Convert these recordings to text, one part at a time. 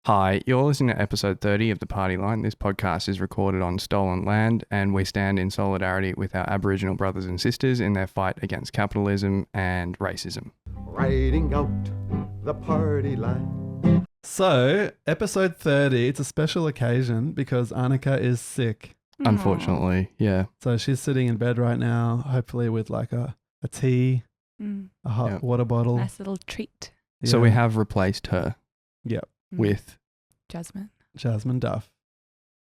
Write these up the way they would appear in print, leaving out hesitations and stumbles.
Hi, you're listening to episode 30 of The Party Line. This podcast is recorded on stolen land, and we stand in solidarity with our Aboriginal brothers and sisters in their fight against capitalism and racism. Riding out the party line. So, episode 30, it's a special occasion because Anneke is sick. Unfortunately, yeah. So she's sitting in bed right now, hopefully with like a tea, a hot water bottle. Nice little treat. Yeah. So we have replaced her with Jasmine Duff.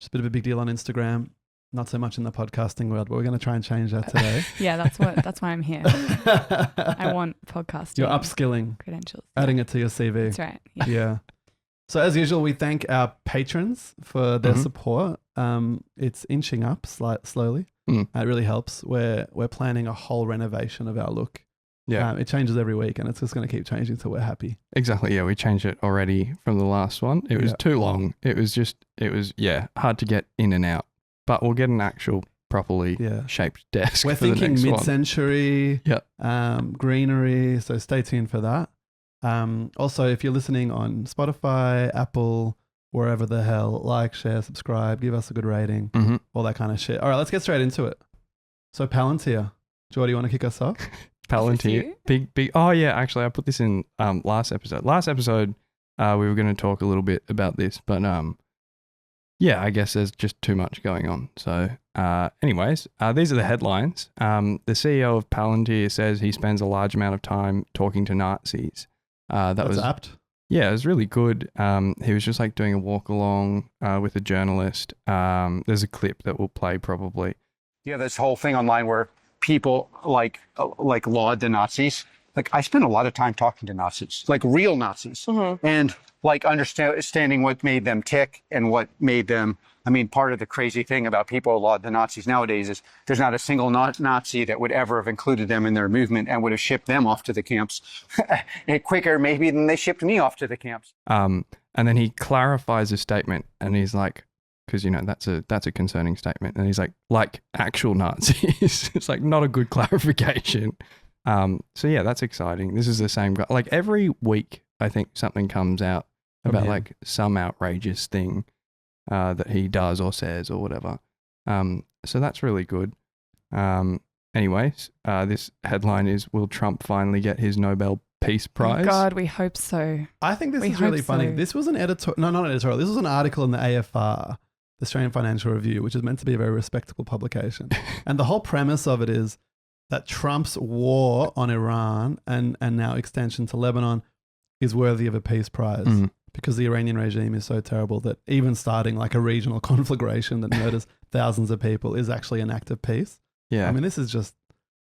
Just a bit of a big deal on Instagram. Not so much in the podcasting world, but we're going to try and change that today. Yeah, that's why I'm here. I want podcasting. You're upskilling. Credentials. Adding it to your CV. That's right. Yeah. So as usual, we thank our patrons for their support. It's inching up slowly. It really helps. We're planning a whole renovation of our look. Yeah. It changes every week and it's just going to keep changing until we're happy. Exactly, yeah. We changed it already from the last one. It was too long. It was hard to get in and out. But we'll get an actual properly shaped desk. We're for the thinking next mid-century, greenery, so stay tuned for that. Also, if you're listening on Spotify, Apple, wherever the hell, like, share, subscribe, give us a good rating, all that kind of shit. All right, let's get straight into it. So Palantir, Jordy, you want to kick us off? Palantir, big. Oh yeah, actually, I put this in last episode. Last episode, we were going to talk a little bit about this, but I guess there's just too much going on. So, anyways, these are the headlines. The CEO of Palantir says he spends a large amount of time talking to Nazis. That was apt. Yeah, it was really good. He was just like doing a walk along with a journalist. There's a clip that we'll play probably. Yeah, this whole thing online where people like laud the Nazis. Like, I spent a lot of time talking to Nazis, like real Nazis, and like understanding what made them tick and what made them. I mean, part of the crazy thing about people who laud the Nazis nowadays is there's not a single Nazi that would ever have included them in their movement and would have shipped them off to the camps quicker maybe than they shipped me off to the camps. And then he clarifies his statement and he's like, because, that's a concerning statement. And he's like actual Nazis. It's like not a good clarification. So yeah, that's exciting. This is the same guy. Like every week, I think something comes out about like some outrageous thing that he does or says or whatever. So that's really good. Anyways, this headline is, will Trump finally get his Nobel Peace Prize? Oh God, we hope so. I think this is really funny. So. This was an not an editorial. This was an article in the AFR, the Australian Financial Review, which is meant to be a very respectable publication. And the whole premise of it is that Trump's war on Iran and now extension to Lebanon is worthy of a peace prize because the Iranian regime is so terrible that even starting like a regional conflagration that murders thousands of people is actually an act of peace. Yeah. I mean, this is just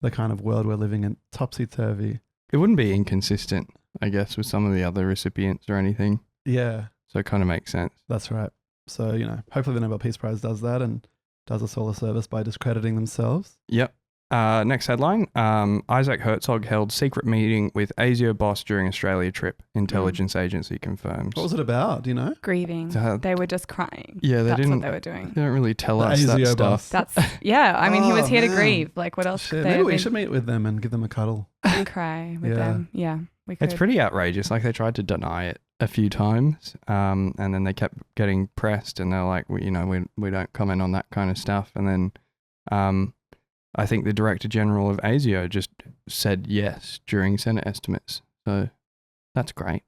the kind of world we're living in, topsy-turvy. It wouldn't be inconsistent, I guess, with some of the other recipients or anything. Yeah. So it kind of makes sense. That's right. So, hopefully the Nobel Peace Prize does that and does us all a service by discrediting themselves. Yep. Next headline, Isaac Herzog held secret meeting with Asio boss during Australia trip. Intelligence agency confirms. What was it about? Do you know? Grieving. They were just crying. Yeah, That's what they were doing. They don't really tell us that Asio stuff. boss. I mean, he was here to grieve. Like, what else? Shit, maybe we should meet with them and give them a cuddle. And cry with them. Yeah, we could. It's pretty outrageous. Like, they tried to deny it a few times, and then they kept getting pressed, and they're like, we don't comment on that kind of stuff. And then, I think the Director General of Asio just said yes during Senate estimates. So that's great.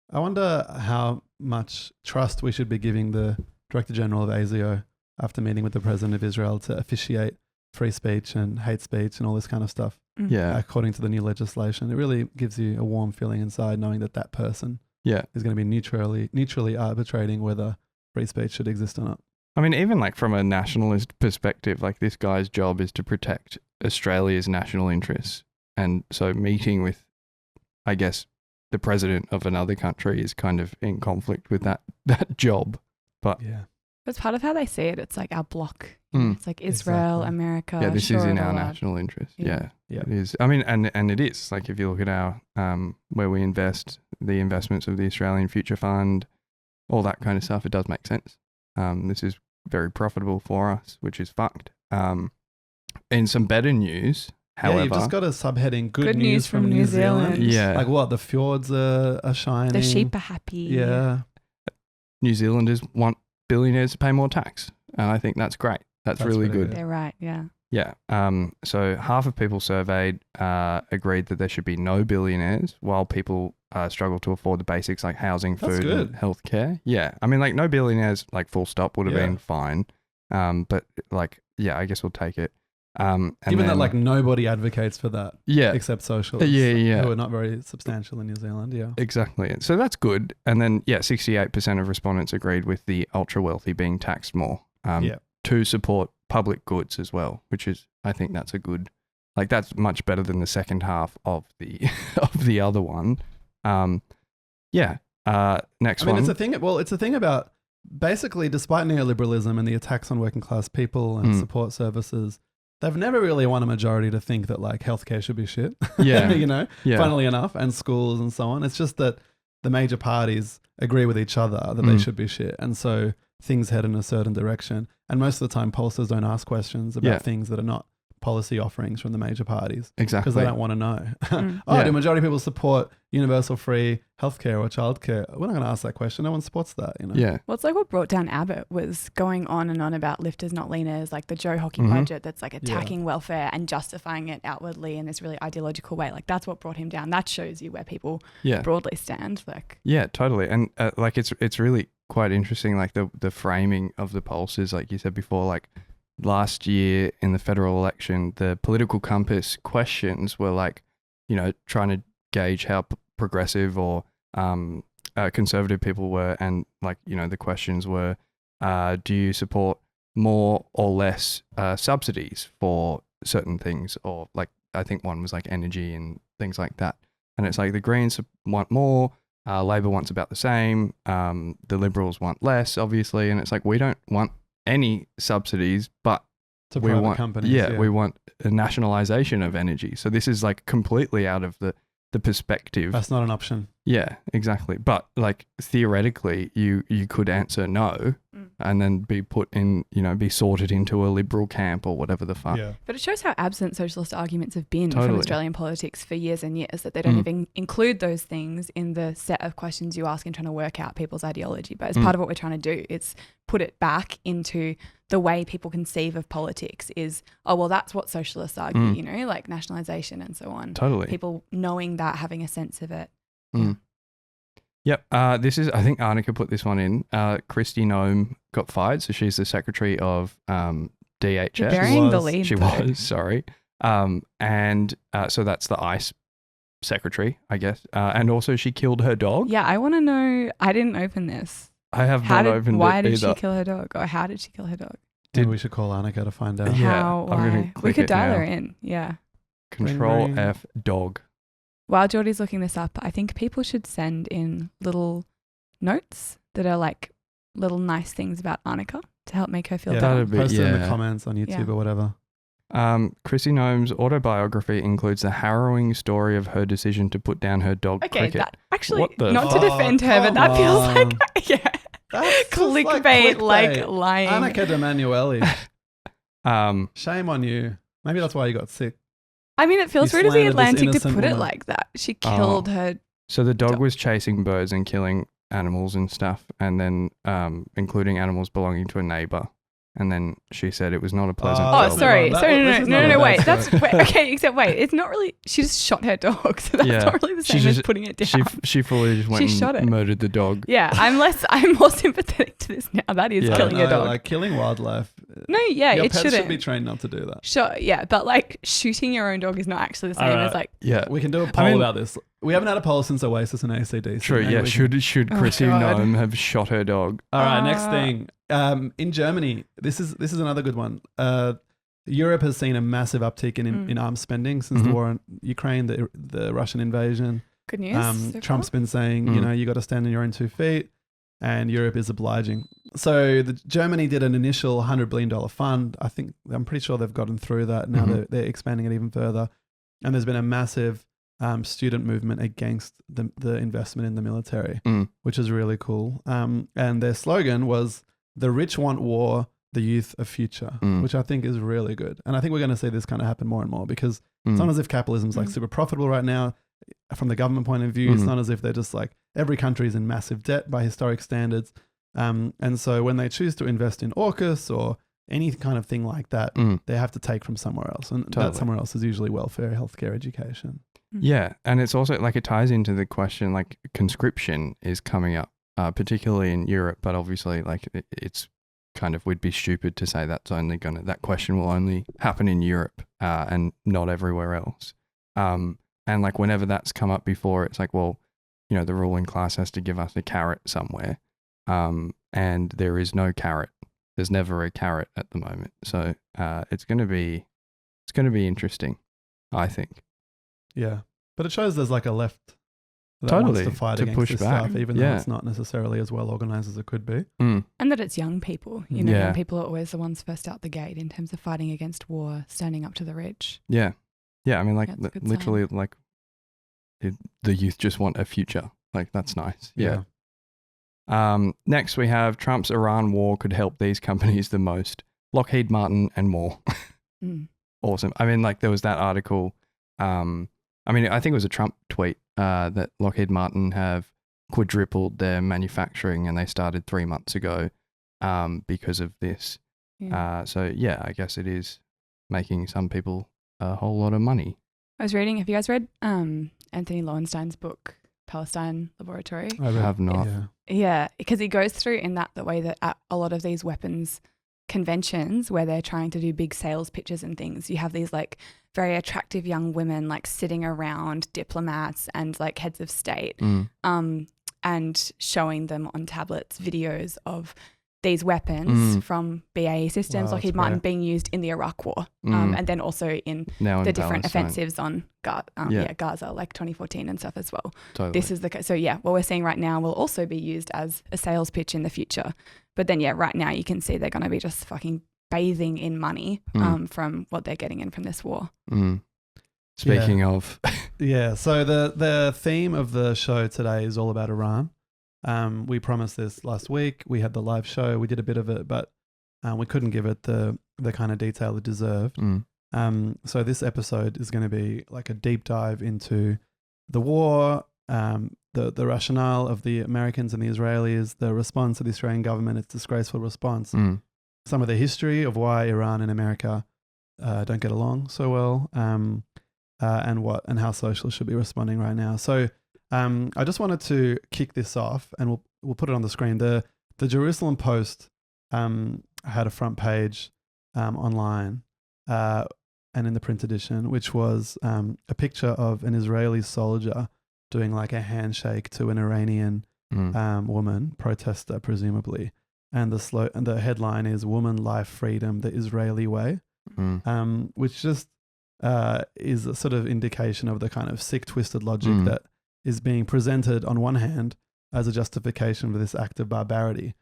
I wonder how much trust we should be giving the Director General of Asio after meeting with the President of Israel to officiate free speech and hate speech and all this kind of stuff. Yeah. According to the new legislation. It really gives you a warm feeling inside knowing that person is going to be neutrally arbitrating whether free speech should exist or not. I mean, even like from a nationalist perspective, like this guy's job is to protect Australia's national interests. And so meeting with, I guess, the president of another country is kind of in conflict with that job. But yeah, it's part of how they see it. It's like our bloc. It's like Israel, America. Yeah, this is in our national interest. Yeah, it is. I mean, and it is. Like if you look at our, where we invest, the investments of the Australian Future Fund, all that kind of stuff, it does make sense. This is very profitable for us, which is fucked. In some better news, however... you've just got a subheading, good news from New Zealand. Yeah. Like what? The fjords are shining. The sheep are happy. Yeah. New Zealanders want billionaires to pay more tax. And I think that's great. That's really pretty good. good. They're right. Yeah. Yeah. So half of people surveyed agreed that there should be no billionaires, while people struggle to afford the basics like housing, That's food, good. and healthcare. Yeah. I mean, like no billionaires, like full stop would have Yeah. been fine. But like, yeah, I guess we'll take it. And Given that then- like nobody advocates for that yeah, except socialists Yeah. who are not very substantial in New Zealand. Yeah. exactly. So that's good. And then 68% of respondents agreed with the ultra wealthy being taxed more. Yeah. To support public goods as well, which is, I think that's a good, like that's much better than the second half of the of the other one. Next I mean, one. it's a thing. Well, it's a thing about basically, despite neoliberalism and the attacks on working class people and support services, they've never really won a majority to think that like healthcare should be shit. Yeah. you know, Yeah. funnily enough, and schools and so on. It's just that the major parties agree with each other that they should be shit, and so things head in a certain direction. And most of the time, pollsters don't ask questions about Yeah. things that are not policy offerings from the major parties Exactly. because they don't want to know. Mm. Yeah. Do majority of people support universal free healthcare or childcare? We're not going to ask that question. No one supports that. You know. Yeah. Well, it's like what brought down Abbott was going on and on about lifters, not leaners, like the Joe Hockey Mhm. budget that's like attacking welfare and justifying it outwardly in this really ideological way. Like that's what brought him down. That shows you where people Yeah. broadly stand. Like, Yeah, totally. And like it's really quite interesting, like the framing of the polls is, like you said before, like last year in the federal election, the political compass questions were like, you know, trying to gauge how progressive or conservative people were. And like, you know, the questions were, do you support more or less subsidies for certain things? Or like, I think one was like energy and things like that. And it's like the Greens want more, Labor wants about the same, the Liberals want less, obviously. And it's like, we don't want any subsidies, but To we private want, companies. we want a nationalization of energy. So this is like completely out of the perspective. That's not an option. Yeah, exactly. But like theoretically, you could answer no and then be put in, you know, be sorted into a liberal camp or whatever the fuck. Yeah. but it shows how absent socialist arguments have been Totally. from Australian politics for years and years, that they don't even include those things in the set of questions you ask in trying to work out people's ideology. But as part of what we're trying to do, it's put it back into the way people conceive of politics is, oh, well, that's what socialists argue, you know, like nationalisation and so on. Totally. People knowing that, having a sense of it. Mm. Yep. This is, I think Anneke put this one in. Kristi Noem got fired. So she's the secretary of DHS. You're burying the was. lead. She though. was, sorry. So that's the ICE secretary, I guess. And also she killed her dog. Yeah, I want to know. I didn't open this. I have not opened Why it did either. she kill her dog? Or how did she kill her dog? Maybe we should call Anneke to find out. Yeah, How? I'm gonna Why? We click could it dial now. her in. Yeah. Control Ring, ring. F dog. While Jordy's looking this up, I think people should send in little notes that are like little nice things about Anneke to help make her feel Yeah. better. That'd be- Post it in the yeah. comments on YouTube Yeah. or whatever. Kristi Noem's autobiography includes the harrowing story of her decision to put down her dog Okay, Cricket. that actually, What the not to defend her, but come that feels on. like, yeah, That's just clickbait, like lying. Anneke de Manueli. Um, Shame on you. Maybe that's why you got sick. I mean, it feels You rude of the slandered this Atlantic to innocent put it woman. like that. She killed her. so the dog Dog. was chasing birds and killing animals and stuff, and then including animals belonging to a neighbor. And then she said it was not a pleasant. Oh, Oh, job. that's sorry. not- Sorry, this is no, not a wait. bad That's story. wait, okay. Except wait, it's not really. She just shot her dog, so that's Yeah. not really the She same as just- putting it down. She fully just went She shot and it. murdered the dog. Yeah, I'm more sympathetic to this now. That is Yeah. killing a No, dog. like killing wildlife. No, yeah, Your it pets shouldn't. should be trained not to do that. Sure, yeah, but like shooting your own dog is not actually the same Alright. as like. Yeah. We can do a poll mean- about this. We haven't had a poll since Oasis and ACDC. True. Maybe Yeah. we can- Should Oh, Kristi God. Noem have shot her dog? All right, next Uh, thing. In Germany, this is another good one. Europe has seen a massive uptick in arms spending since the Mhm. war in Ukraine, the Russian invasion. Good news. so Trump's far? been saying, you know, you got to stand on your own 2 feet, and Europe is obliging. So Germany did an initial $100 billion fund. I'm pretty sure they've gotten through that. Now Mhm. they're expanding it even further. And there's been a massive student movement against the investment in the military, which is really cool. And their slogan was, "The rich want war, the youth a future," which I think is really good. And I think we're going to see this kind of happen more and more because it's not as if capitalism's like super profitable right now from the government point of view. It's not as if they're just like every country is in massive debt by historic standards. And so when they choose to invest in AUKUS or any kind of thing like that, they have to take from somewhere else. And that somewhere else is usually welfare, healthcare, education. Yeah. And it's also like it ties into the question, like conscription is coming up, particularly in Europe, but obviously like it's kind of, we'd be stupid to say that question will only happen in Europe and not everywhere else. And like whenever that's come up before, it's like, well, you know, the ruling class has to give us a carrot somewhere. And there is no carrot. There's never a carrot at the moment. So it's going to be interesting, I think. Yeah. But it shows there's like a left that Totally, wants to fight to against push this back. stuff, even though it's not necessarily as well organized as it could be. And that it's young people. You know, Yeah. young people are always the ones first out the gate in terms of fighting against war, standing up to the rich. Yeah. Yeah. I mean, like That's a good literally like the youth just want a future. Like that's nice. Yeah. Next we have Trump's Iran war could help these companies the most. Lockheed Martin and more. Awesome. I mean, like there was that article. I mean, I think it was a Trump tweet that Lockheed Martin have quadrupled their manufacturing and they started 3 months ago because of this. So yeah, I guess it is making some people a whole lot of money. I was reading, have you guys read Anthony Lowenstein's book, Palestine Laboratory? I have not. Yeah, because he goes through in that the way that at a lot of these weapons conventions where they're trying to do big sales pitches and things, you have these like very attractive young women like sitting around diplomats and like heads of state and showing them on tablets videos of these weapons from BAE Systems, Lockheed Martin, being used in the Iraq War and then also in the different offensives on Gaza, like 2014 and stuff as well. Totally. This is so what we're seeing right now will also be used as a sales pitch in the future. But then right now you can see they're going to be just fucking bathing in money from what they're getting in from this war. Speaking of. So the theme of the show today is all about Iran. We promised this last week. We had the live show. We did a bit of it, but we couldn't give it the kind of detail it deserved. So this episode is going to be like a deep dive into the war, the rationale of the Americans and the Israelis, the response of the Australian government, its disgraceful response, some of the history of why Iran and America don't get along so well, and how socialists should be responding right now. So I just wanted to kick this off, and we'll put it on the screen. The Jerusalem Post had a front page online and in the print edition, which was a picture of an Israeli soldier doing like a handshake to an Iranian woman, protester presumably, and the headline is "Woman, Life, Freedom: The Israeli Way," which just is a sort of indication of the kind of sick, twisted logic that is being presented on one hand as a justification for this act of barbarity,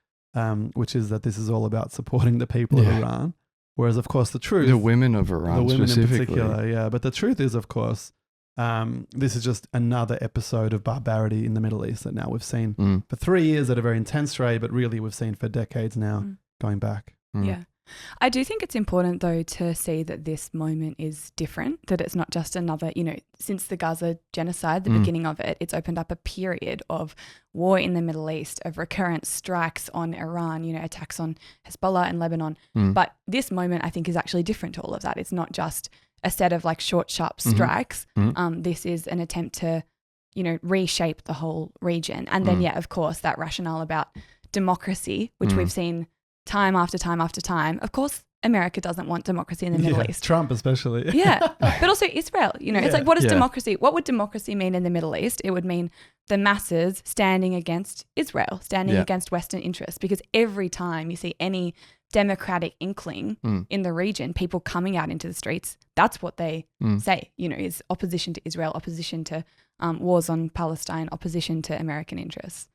which is that this is all about supporting the people of Iran. Whereas, of course, the truth... The women of Iran specifically. In particular, but the truth is, of course, this is just another episode of barbarity in the Middle East that now we've seen for 3 years at a very intense rate, but really we've seen for decades now going back. Yeah. I do think it's important, though, to see that this moment is different, that it's not just another, since the Gaza genocide, the beginning of it, it's opened up a period of war in the Middle East, of recurrent strikes on Iran, attacks on Hezbollah and Lebanon. But this moment, I think, is actually different to all of that. It's not just a set of like short, sharp strikes. This is an attempt to, reshape the whole region. And then, of course, that rationale about democracy, which we've seen time after time after time. Of course, America doesn't want democracy in the Middle East. Trump especially. But also Israel. It's like, what is democracy? What would democracy mean in the Middle East? It would mean the masses standing against Israel, standing against Western interests. Because every time you see any democratic inkling in the region, people coming out into the streets, that's what they say, is opposition to Israel, opposition to wars on Palestine, opposition to American interests.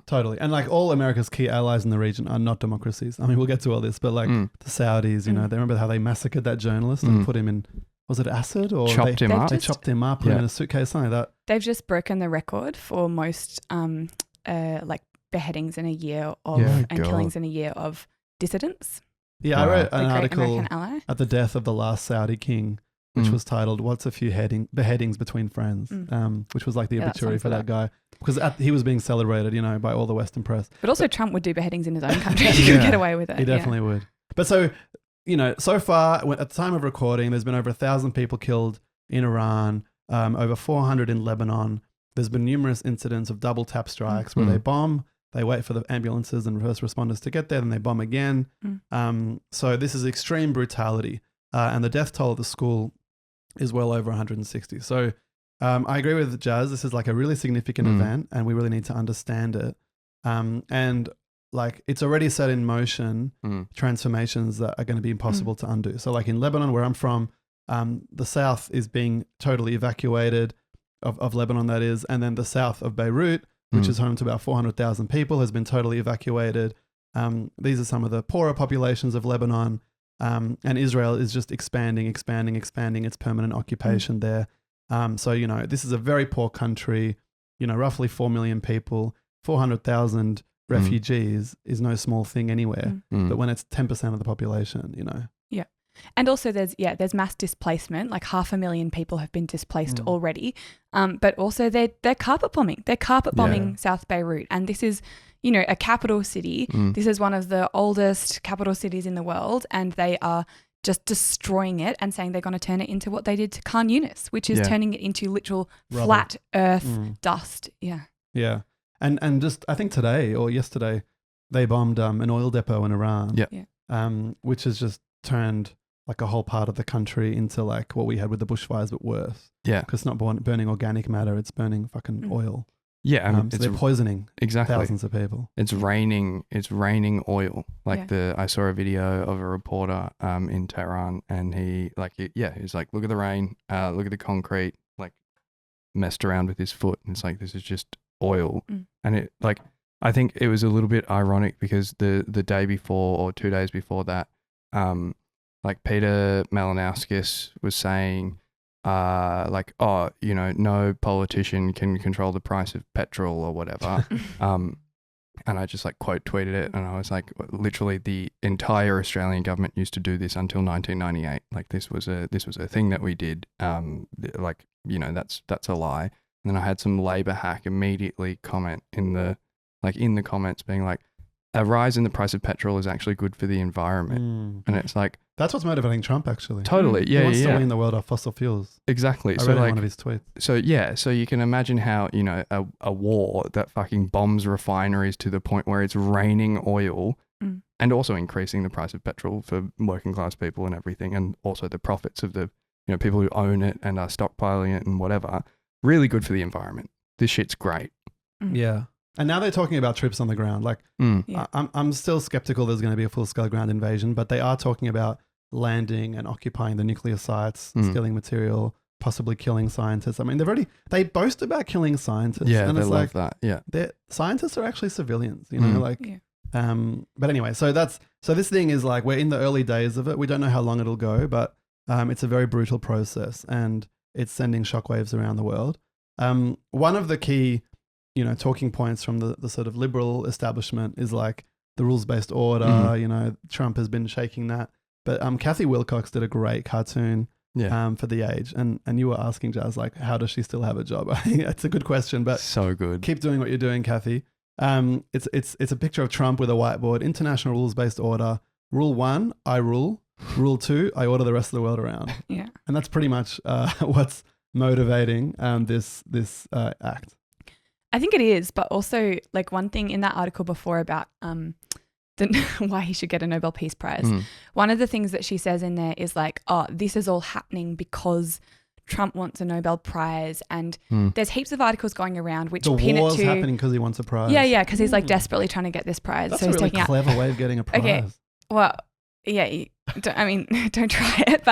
Totally. And like all America's key allies in the region are not democracies. I mean, we'll get to all this, but like the Saudis, they remember how they massacred that journalist and put him in, was it acid or chopped him up? They chopped him up, put him in a suitcase, something like that. They've just broken the record for most like beheadings in a year of and killings in a year of dissidents. Yeah, I wrote an article at the death of the last Saudi king, which was titled "What's a Few Beheadings Between Friends," which was like the obituary for that guy. because he was being celebrated, by all the Western press. But also Trump would do beheadings in his own country. He could get away with it. He definitely would. But so, so far, at the time of recording, there's been over 1,000 people killed in Iran, over 400 in Lebanon. There's been numerous incidents of double tap strikes where they bomb, they wait for the ambulances and first responders to get there, then they bomb again. So this is extreme brutality. And the death toll at the school is well over 160. So I agree with Jazz. This is like a really significant event and we really need to understand it. And like it's already set in motion transformations that are going to be impossible to undo. So like in Lebanon, where I'm from, the south is being totally evacuated of Lebanon, that is. And then the south of Beirut, which is home to about 400,000 people, has been totally evacuated. These are some of the poorer populations of Lebanon. And Israel is just expanding its permanent occupation there. So, this is a very poor country, roughly 4 million people, 400,000 refugees is no small thing anywhere. But when it's 10% of the population, Yeah. And also there's mass displacement, like 500,000 people have been displaced already. But also they're carpet bombing. They're carpet bombing South Beirut. And this is, a capital city. This is one of the oldest capital cities in the world. And they are just destroying it and saying they're going to turn it into what they did to Khan Yunis, which is turning it into literal rubble, flat earth dust. Yeah. Yeah. And just, I think today or yesterday, they bombed an oil depot in Iran, which has just turned like a whole part of the country into like what we had with the bushfires, but worse. Yeah. Because it's not burning organic matter, it's burning fucking oil. Yeah. So they're poisoning thousands of people. It's raining oil. Like I saw a video of a reporter in Tehran and he's like, look at the rain, look at the concrete, like messed around with his foot. And it's like, this is just oil. And it like, I think it was a little bit ironic because the day before or 2 days before that, like Peter Malinowskis was saying, no politician can control the price of petrol or whatever. And I just like quote tweeted it and I was like, literally the entire Australian government used to do this until 1998. Like this was a thing that we did. That's a lie. And then I had some Labor hack immediately comment in the comments being like, a rise in the price of petrol is actually good for the environment. And it's like, that's what's motivating Trump, actually. Totally, yeah, he wants to wean the world off fossil fuels. Exactly. I read in one of his tweets. So you can imagine how a war that fucking bombs refineries to the point where it's raining oil, and also increasing the price of petrol for working class people and everything, and also the profits of the people who own it and are stockpiling it and whatever. Really good for the environment. This shit's great. Yeah. And now they're talking about troops on the ground. Like, I'm still skeptical there's going to be a full-scale ground invasion, but they are talking about landing and occupying the nuclear sites, stealing material, possibly killing scientists. I mean, they boast about killing scientists. Yeah, and they it's love that. Yeah, scientists are actually civilians. But anyway, so this thing is like we're in the early days of it. We don't know how long it'll go, but it's a very brutal process, and it's sending shockwaves around the world. One of the key talking points from the sort of liberal establishment is like the rules-based order. Trump has been shaking that. But Cathy Wilcox did a great cartoon for The Age. And you were asking Jazz, like, how does she still have a job? I think that's a good question, but so good. Keep doing what you're doing, Cathy. It's a picture of Trump with a whiteboard, international rules-based order. Rule 1, I rule. Rule 2, I order the rest of the world around. Yeah. And that's pretty much what's motivating this act. I think it is, but also like one thing in that article before about why he should get a Nobel Peace Prize. One of the things that she says in there is like, oh, this is all happening because Trump wants a Nobel Prize, and there's heaps of articles going around which pin it to... The war's happening because he wants a prize. Yeah, because he's like desperately trying to get this prize. That's so a he's really taking clever way of getting a prize. Okay, well, yeah, don't try it,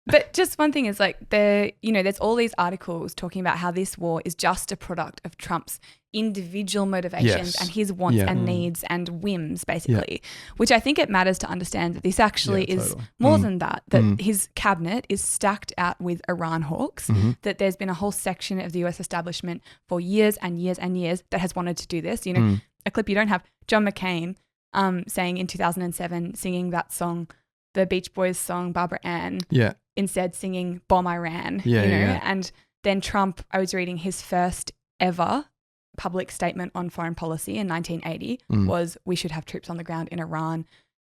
but just one thing is like there's all these articles talking about how this war is just a product of Trump's individual motivations and his wants and needs and whims, basically, which I think it matters to understand that this actually is more than that his cabinet is stacked out with Iran hawks, that there's been a whole section of the US establishment for years and years and years that has wanted to do this. A clip you don't have, John McCain saying in 2007, singing that song, the Beach Boys song, Barbara Ann. Yeah. Instead singing Bomb Iran, and then Trump, I was reading his first ever public statement on foreign policy in 1980 was we should have troops on the ground in Iran.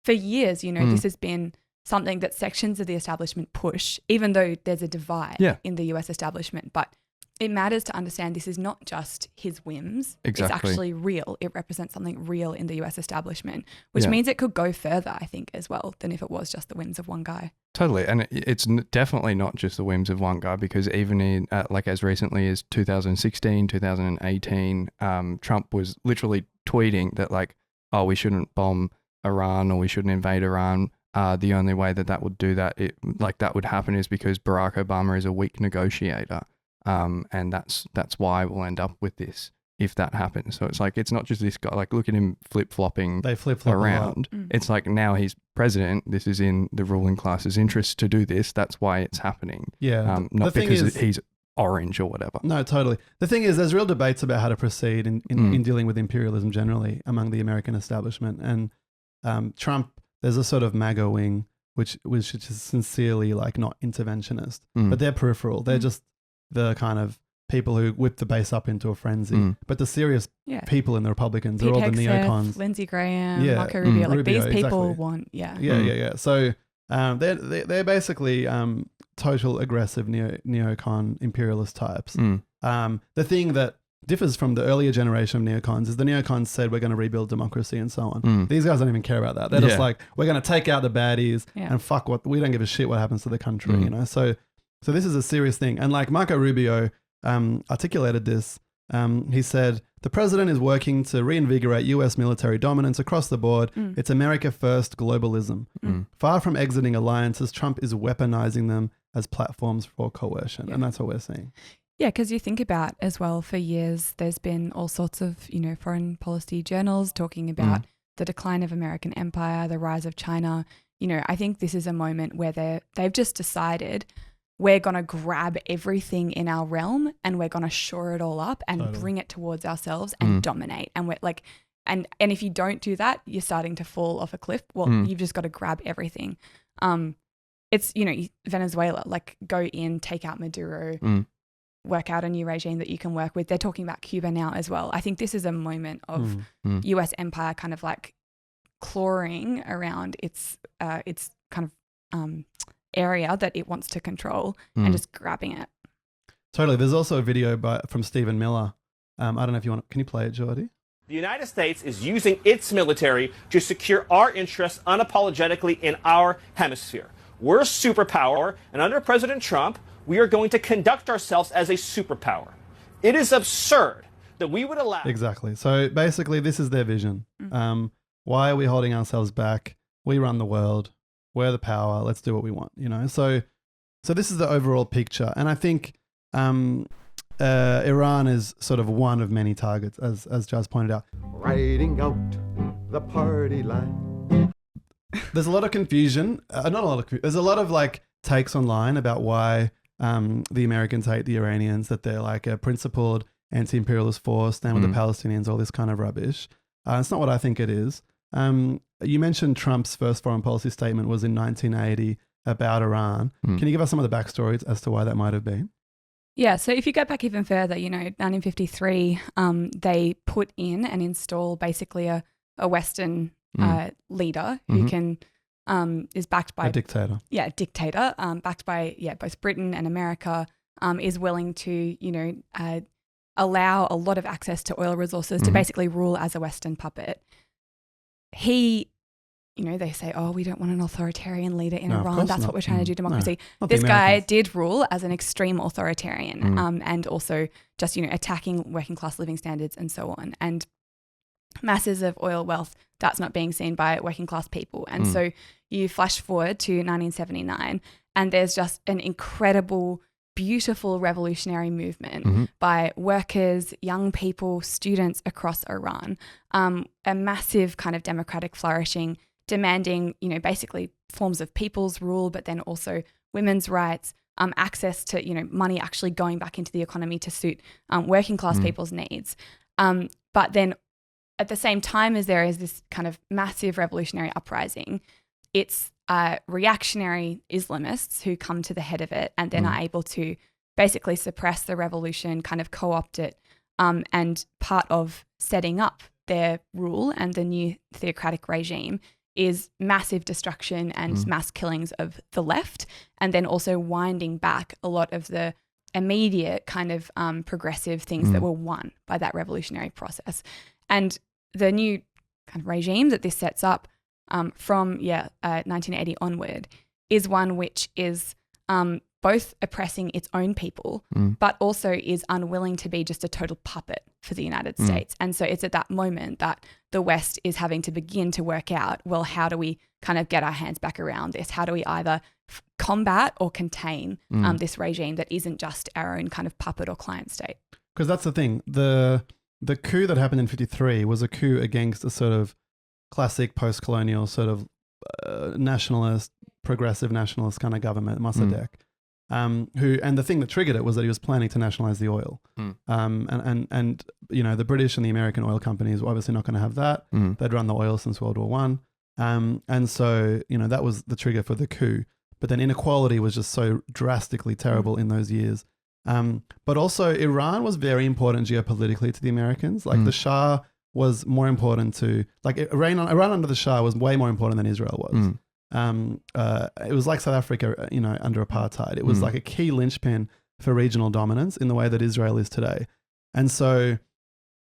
For years, this has been something that sections of the establishment push, even though there's a divide in the US establishment. But it matters to understand this is not just his whims. Exactly. It's actually real. It represents something real in the US establishment, which means it could go further, I think, as well, than if it was just the whims of one guy. Totally. And it's definitely not just the whims of one guy, because even in as recently as 2016, 2018, Trump was literally tweeting that we shouldn't bomb Iran or we shouldn't invade Iran. The only way that would do that, that would happen is because Barack Obama is a weak negotiator. And that's why we'll end up with this if that happens. So it's it's not just this guy, look at him flip-flopping They flip-flop around. It's now he's president. This is in the ruling class's interest to do this. That's why it's happening. Yeah. Not because he's orange or whatever. No, totally. The thing is, there's real debates about how to proceed in dealing with imperialism generally among the American establishment. And Trump, there's a sort of MAGA wing, which is sincerely not interventionist, but they're peripheral. They're just the kind of people who whip the base up into a frenzy. But the serious people in the Republicans are all the neocons. Lindsey Graham, Marco Rubio. Rubio, these people exactly. want, Yeah. So they're basically total aggressive neocon imperialist types. The thing that differs from the earlier generation of neocons is the neocons said we're going to rebuild democracy and so on. These guys don't even care about that. They're just we're going to take out the baddies and fuck we don't give a shit what happens to the country, So this is a serious thing. And Marco Rubio articulated this. He said, the president is working to reinvigorate US military dominance across the board. It's America first globalism. Far from exiting alliances, Trump is weaponizing them as platforms for coercion. And that's what we're seeing. Yeah, because you think about as well, for years, there's been all sorts of, foreign policy journals talking about the decline of American empire, the rise of China. I think this is a moment where they've just decided we're going to grab everything in our realm and we're going to shore it all up and bring it towards ourselves and dominate. And we're and if you don't do that, you're starting to fall off a cliff. Well, you've just got to grab everything. It's, Venezuela, go in, take out Maduro, work out a new regime that you can work with. They're talking about Cuba now as well. I think this is a moment of US empire kind of clawing around its kind of area that it wants to control and just grabbing it. Totally. There's also a video from Stephen Miller. I don't know if you want. Can you play it, Jordy? The United States is using its military to secure our interests unapologetically in our hemisphere. We're a superpower, and under President Trump, we are going to conduct ourselves as a superpower. It is absurd that we would allow... Exactly. So basically, this is their vision. Why are we holding ourselves back? We run the world. We're the power. Let's do what we want, So this is the overall picture. And I think Iran is sort of one of many targets, as Jazz pointed out. Riding out the party line. There's a lot of confusion. There's a lot of takes online about why the Americans hate the Iranians, that they're a principled anti-imperialist force, stand with the Palestinians, all this kind of rubbish. It's not what I think it is. You mentioned Trump's first foreign policy statement was in 1980 about Iran. Can you give us some of the backstories as to why that might have been? Yeah, so if you go back even further, 1953, they put in and install basically a Western leader who can is backed by a dictator. Yeah, dictator, backed by both Britain and America, is willing to allow a lot of access to oil resources to basically rule as a Western puppet. He, they say, oh, we don't want an authoritarian leader in Iran. That's what we're trying to do, democracy. No, this guy did rule as an extreme authoritarian and also just, attacking working class living standards and so on. And masses of oil wealth, that's not being seen by working class people. And so you flash forward to 1979 and there's just an incredible, beautiful revolutionary movement by workers, young people, students across Iran, a massive kind of democratic flourishing, demanding, basically forms of people's rule, but then also women's rights, access to, money actually going back into the economy to suit working class people's needs. But then at the same time as there is this kind of massive revolutionary uprising, it's reactionary Islamists who come to the head of it and then are able to basically suppress the revolution, kind of co-opt it, And part of setting up their rule and the new theocratic regime is massive destruction and mass killings of the left, and then also winding back a lot of the immediate kind of progressive things that were won by that revolutionary process. And the new kind of regime that this sets up from 1980 onward is one which is both oppressing its own people, but also is unwilling to be just a total puppet for the United States. And so it's at that moment that the West is having to begin to work out, well, how do we kind of get our hands back around this? How do we either combat or contain this regime that isn't just our own kind of puppet or client state? Because that's the thing. The coup that happened in 1953 was a coup against a sort of classic post-colonial sort of nationalist, progressive nationalist kind of government, Mossadegh. And the thing that triggered it was that he was planning to nationalize the oil. And you know, the British and the American oil companies were obviously not going to have that. They'd run the oil since World War One. And so, you know, that was the trigger for the coup. But then inequality was just so drastically terrible in those years. But also Iran was very important geopolitically to the Americans. Like the Shah was more important to, like Iran under the Shah was way more important than Israel was. It was like South Africa, you know, under apartheid. It was like a key linchpin for regional dominance in the way that Israel is today. And so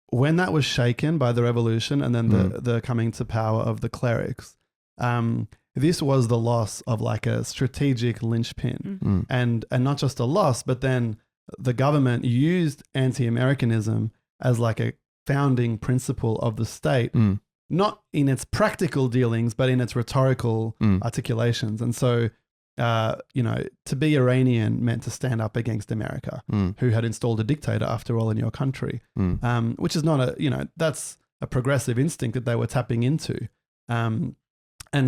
when that was shaken by the revolution and then the coming to power of the clerics, this was the loss of like a strategic linchpin. And not just a loss, but then the government used anti-Americanism as like a founding principle of the state, not in its practical dealings, but in its rhetorical articulations. And so, you know, to be Iranian meant to stand up against America, who had installed a dictator, after all, in your country, which is not a, you know, that's a progressive instinct that they were tapping into. And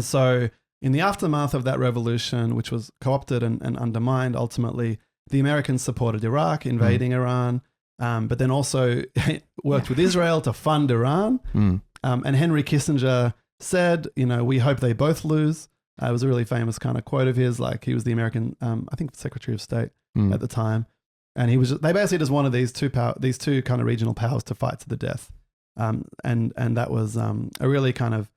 so in the aftermath of that revolution, which was co-opted and undermined, ultimately, the Americans supported Iraq, invading Iran, but then also worked with Israel to fund Iran. And Henry Kissinger said, you know, we hope they both lose. It was a really famous kind of quote of his. Like, he was the American, I think, Secretary of State at the time, and they basically just wanted these two kind of regional powers to fight to the death. And that was a really kind of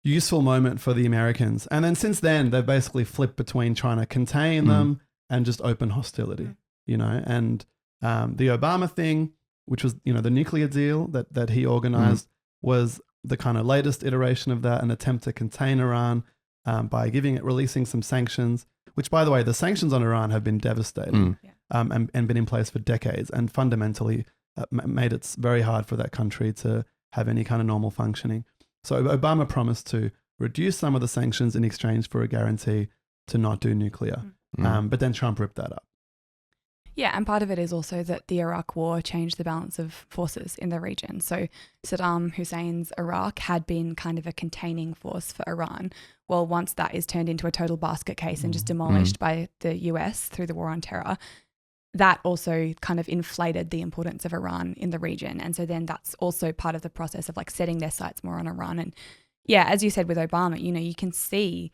useful moment for the Americans. And then since then, they've basically flipped between trying to contain them and just open hostility. You know, and the Obama thing, which was, you know, the nuclear deal that he organized, was the kind of latest iteration of that, an attempt to contain Iran by releasing some sanctions, which, by the way, the sanctions on Iran have been devastating and been in place for decades, and fundamentally made it very hard for that country to have any kind of normal functioning. So Obama promised to reduce some of the sanctions in exchange for a guarantee to not do nuclear. But then Trump ripped that up. Yeah, and part of it is also that the Iraq war changed the balance of forces in the region. So Saddam Hussein's Iraq had been kind of a containing force for Iran. Well, once that is turned into a total basket case and just demolished by the US through the war on terror, that also kind of inflated the importance of Iran in the region. And so then that's also part of the process of like setting their sights more on Iran. And yeah, as you said with Obama, you know, you can see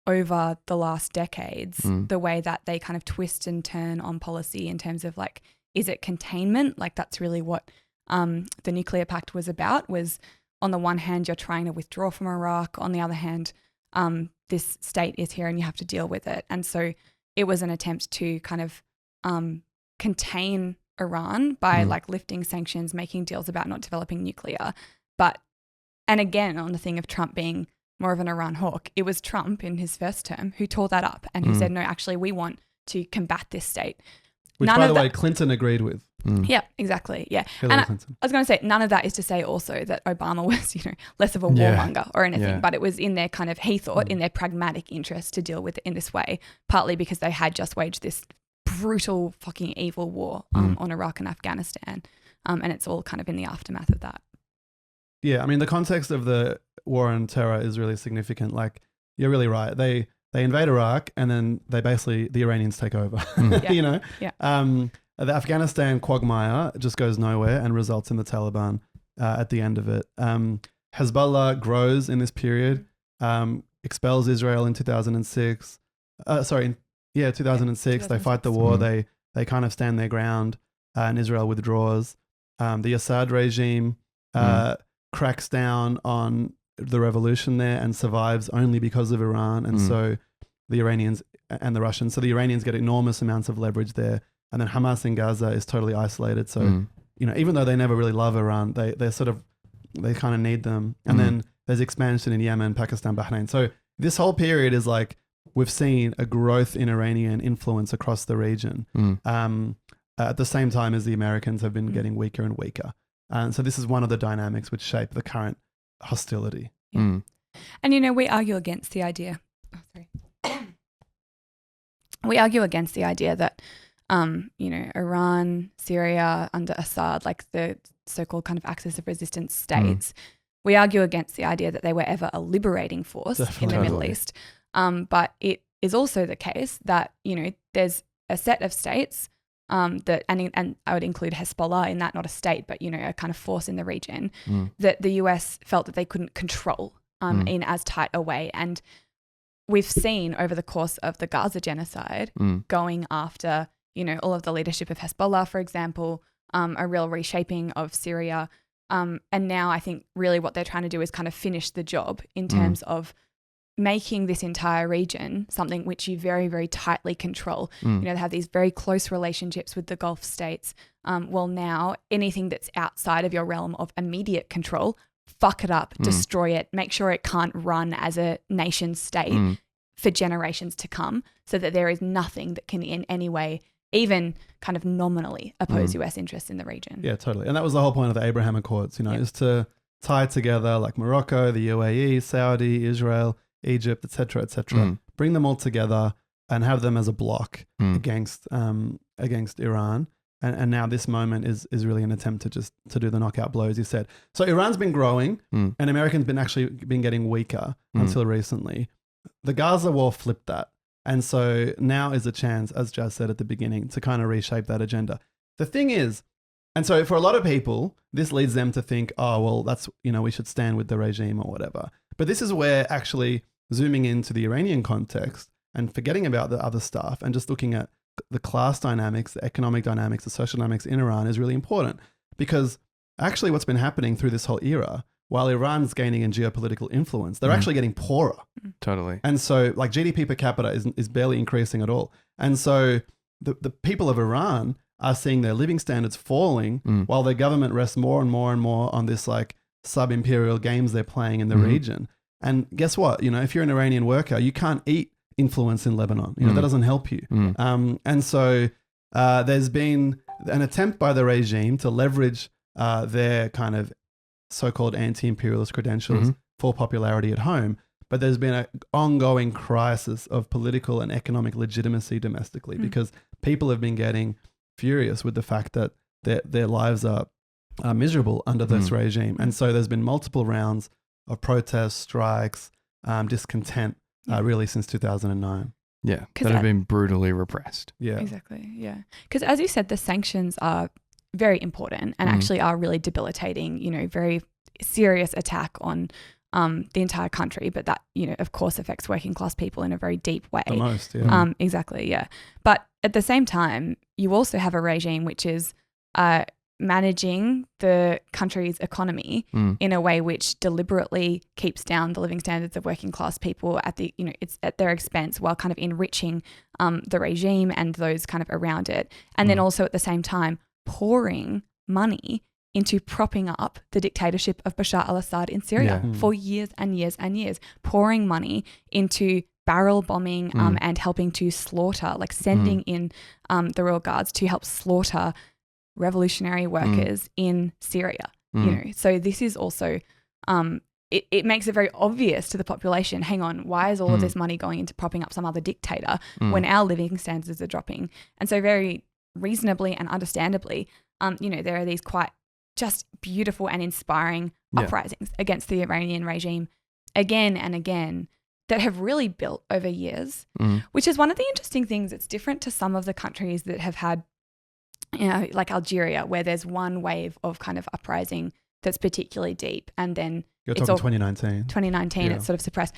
over the last decades, the way that they kind of twist and turn on policy in terms of like, is it containment? Like, that's really what the nuclear pact was about, was on the one hand, you're trying to withdraw from Iraq. On the other hand, this state is here and you have to deal with it. And so it was an attempt to kind of contain Iran by like lifting sanctions, making deals about not developing nuclear. And again, on the thing of Trump being more of an Iran hawk, it was Trump in his first term who tore that up and who said, no, actually, we want to combat this state. Which, by the way, Clinton agreed with. Yeah, exactly. Yeah. Hillary Clinton. I was going to say, none of that is to say also that Obama was, you know, less of a warmonger or anything, but it was in their kind of, he thought, in their pragmatic interest to deal with it in this way, partly because they had just waged this brutal fucking evil war on Iraq and Afghanistan. And it's all kind of in the aftermath of that. Yeah, I mean, the context of the war on terror is really significant. Like, you're really right. They invade Iraq and then the Iranians take over, you know? Yeah. The Afghanistan quagmire just goes nowhere and results in the Taliban at the end of it. Hezbollah grows in this period, expels Israel in 2006. 2006. They fight the war. They kind of stand their ground and Israel withdraws. The Assad regime cracks down on the revolution there and survives only because of Iran. And so the Iranians and the Russians, so the Iranians get enormous amounts of leverage there. And then Hamas in Gaza is totally isolated. So, even though they never really love Iran, they kind of need them. And then there's expansion in Yemen, Pakistan, Bahrain. So this whole period is like, we've seen a growth in Iranian influence across the region at the same time as the Americans have been getting weaker and weaker. And so this is one of the dynamics which shape the current hostility. Yeah. And, we argue against the idea. We argue against the idea that, Iran, Syria under Assad, like the so-called kind of axis of resistance states, we argue against the idea that they were ever a liberating force in the Middle East. But it is also the case that, there's a set of states that, and I would include Hezbollah in that, not a state, but, a kind of force in the region that the US felt that they couldn't control in as tight a way. And we've seen over the course of the Gaza genocide going after, all of the leadership of Hezbollah, for example, a real reshaping of Syria. And now I think really what they're trying to do is kind of finish the job in terms of making this entire region something which you very, very tightly control. They have these very close relationships with the Gulf states. Well, now anything that's outside of your realm of immediate control, fuck it up, destroy it, make sure it can't run as a nation state for generations to come, so that there is nothing that can in any way even kind of nominally oppose US interests in the region. Yeah, totally. And that was the whole point of the Abraham Accords, is to tie together like Morocco, the UAE, Saudi, Israel, Egypt, etc., bring them all together and have them as a block against Iran. And now this moment is really an attempt to do the knockout blow, as you said. So Iran's been growing and Americans been getting weaker until recently. The Gaza war flipped that. And so now is a chance, as Jazz said at the beginning, to kind of reshape that agenda. The thing is, and so for a lot of people, this leads them to think, oh, well, that's, we should stand with the regime or whatever. But this is where actually zooming into the Iranian context and forgetting about the other stuff and just looking at the class dynamics, the economic dynamics, the social dynamics in Iran is really important. Because actually what's been happening through this whole era, while Iran's gaining in geopolitical influence, they're actually getting poorer. Totally. And so like GDP per capita is barely increasing at all. And so the people of Iran are seeing their living standards falling while their government rests more and more and more on this like sub-imperial games they're playing in the region. And guess what? If you're an Iranian worker, you can't eat influence in Lebanon. That doesn't help you. And so there's been an attempt by the regime to leverage their kind of so-called anti-imperialist credentials for popularity at home. But there's been an ongoing crisis of political and economic legitimacy domestically because people have been getting furious with the fact that their lives are miserable under this regime. And so there's been multiple rounds of protests, strikes, discontent really since 2009. Yeah, that have been brutally repressed. Yeah, exactly. Yeah, because as you said, the sanctions are very important and actually are really debilitating. Very serious attack on the entire country, but that of course affects working class people in a very deep way. The most, yeah. Exactly, yeah. But at the same time, you also have a regime which is managing the country's economy in a way which deliberately keeps down the living standards of working class people at the it's at their expense, while kind of enriching the regime and those kind of around it, and then also at the same time pouring money into propping up the dictatorship of Bashar al-Assad in Syria for years and years and years, pouring money into barrel bombing and helping to slaughter, like sending in the royal guards to help slaughter revolutionary workers in Syria. So this is also it makes it very obvious to the population, hang on, why is all of this money going into propping up some other dictator when our living standards are dropping? And so very reasonably and understandably, there are these quite just beautiful and inspiring uprisings against the Iranian regime again and again that have really built over years, which is one of the interesting things. It's different to some of the countries that have had, like Algeria, where there's one wave of kind of uprising that's particularly deep, and then you're talking 2019. 2019, it's sort of suppressed.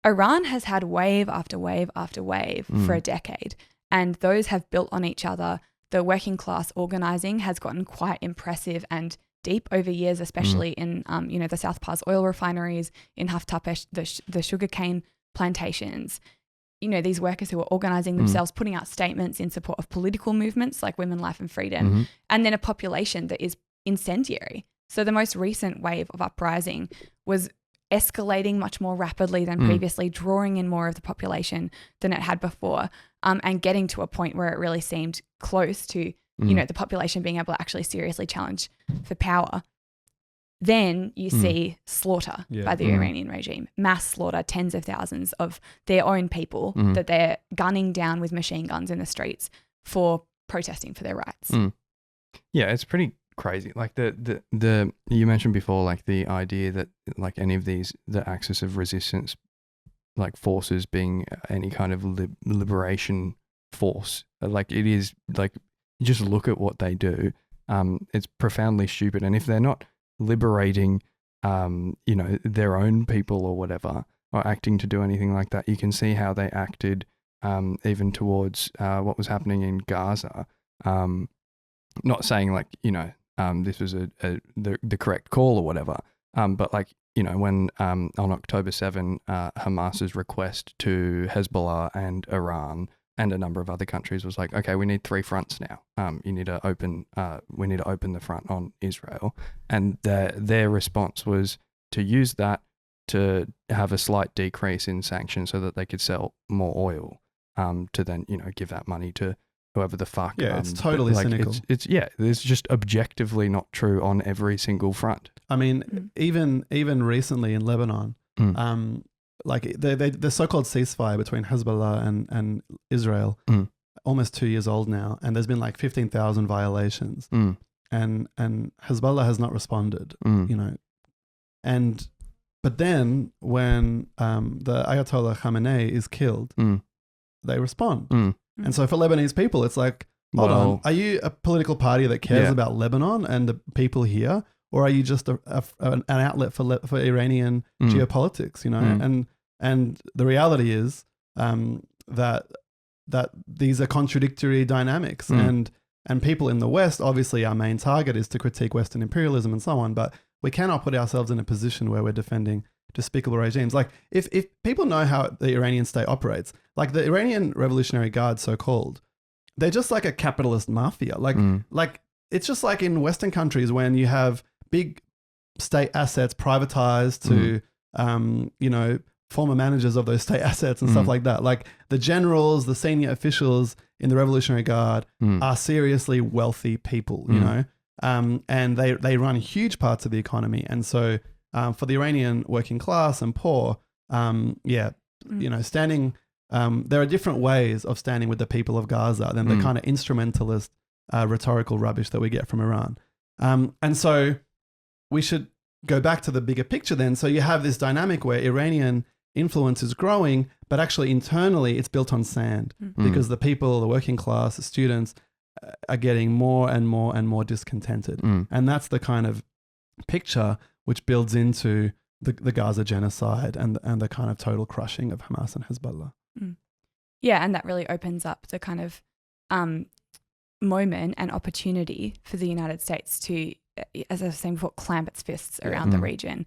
Iran has had wave after wave after wave for a decade, and those have built on each other. the working class organizing has gotten quite impressive and deep over years, especially in, the South Pars oil refineries, in Haftapesh, the sugarcane plantations. These workers who are organizing themselves, putting out statements in support of political movements like Women, Life and Freedom, and then a population that is incendiary. So the most recent wave of uprising was escalating much more rapidly than previously, drawing in more of the population than it had before, and getting to a point where it really seemed close to, the population being able to actually seriously challenge for power. Then you see slaughter by the Iranian regime, mass slaughter, tens of thousands of their own people that they're gunning down with machine guns in the streets for protesting for their rights. Yeah, it's pretty crazy. Like the you mentioned before, like the idea that like any of the axis of resistance, like forces being any kind of liberation force, like it is like, you just look at what they do. It's profoundly stupid. And if they're not liberating, their own people or whatever, or acting to do anything like that, you can see how they acted even towards what was happening in Gaza. Not saying like, this was the correct call or whatever, but like, when on October 7, Hamas's request to Hezbollah and Iran and a number of other countries was like, okay, we need 3 fronts now. We need to open the front on Israel. And their response was to use that to have a slight decrease in sanctions so that they could sell more oil, to then, give that money to whoever the fuck. Yeah, it's totally cynical. It's just objectively not true on every single front. I mean, even recently in Lebanon, like the so-called ceasefire between Hezbollah and Israel, almost 2 years old now, and there's been like 15,000 violations, and Hezbollah has not responded, but then when the Ayatollah Khamenei is killed, they respond. And so for Lebanese people, it's like, hold on, are you a political party that cares about Lebanon and the people here, or are you just an outlet for Iranian geopolitics? And the reality is that these are contradictory dynamics, and people in the West, obviously, our main target is to critique Western imperialism and so on, but we cannot put ourselves in a position where we're defending despicable regimes. Like if people know how the Iranian state operates, like the Iranian Revolutionary Guard, so-called, they're just like a capitalist mafia. Like it's just like in Western countries when you have big state assets privatized to, former managers of those state assets and stuff like that. Like the generals, the senior officials in the Revolutionary Guard are seriously wealthy people, and they run huge parts of the economy. And so for the Iranian working class and poor, standing, there are different ways of standing with the people of Gaza than the kind of instrumentalist rhetorical rubbish that we get from Iran. And so we should go back to the bigger picture then. So you have this dynamic where Iranian influence is growing, but actually internally it's built on sand because the people, the working class, the students are getting more and more and more discontented. And that's the kind of picture which builds into the Gaza genocide and the kind of total crushing of Hamas and Hezbollah. Yeah, and that really opens up the kind of moment and opportunity for the United States to, as I was saying before, clamp its fists around the region.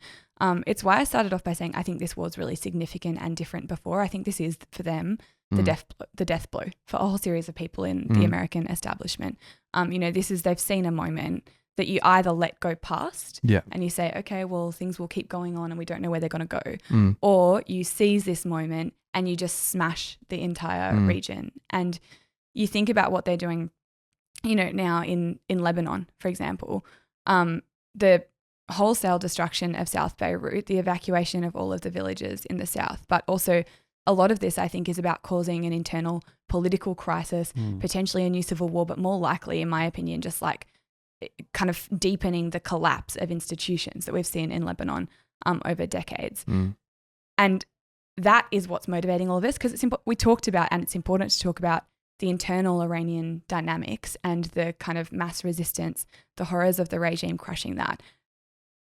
It's why I started off by saying I think this war is really significant and different before. I think this is, for them, the death blow for a whole series of people in the American establishment. They've seen a moment that you either let go past and you say, okay, well, things will keep going on and we don't know where they're going to go. Or you seize this moment and you just smash the entire region. And you think about what they're doing, now in Lebanon, for example, the wholesale destruction of South Beirut, the evacuation of all of the villages in the south, but also a lot of this, I think, is about causing an internal political crisis, potentially a new civil war, but more likely, in my opinion, just like kind of deepening the collapse of institutions that we've seen in Lebanon over decades. And that is what's motivating all of this, because we talked about, and it's important to talk about the internal Iranian dynamics and the kind of mass resistance, the horrors of the regime crushing that.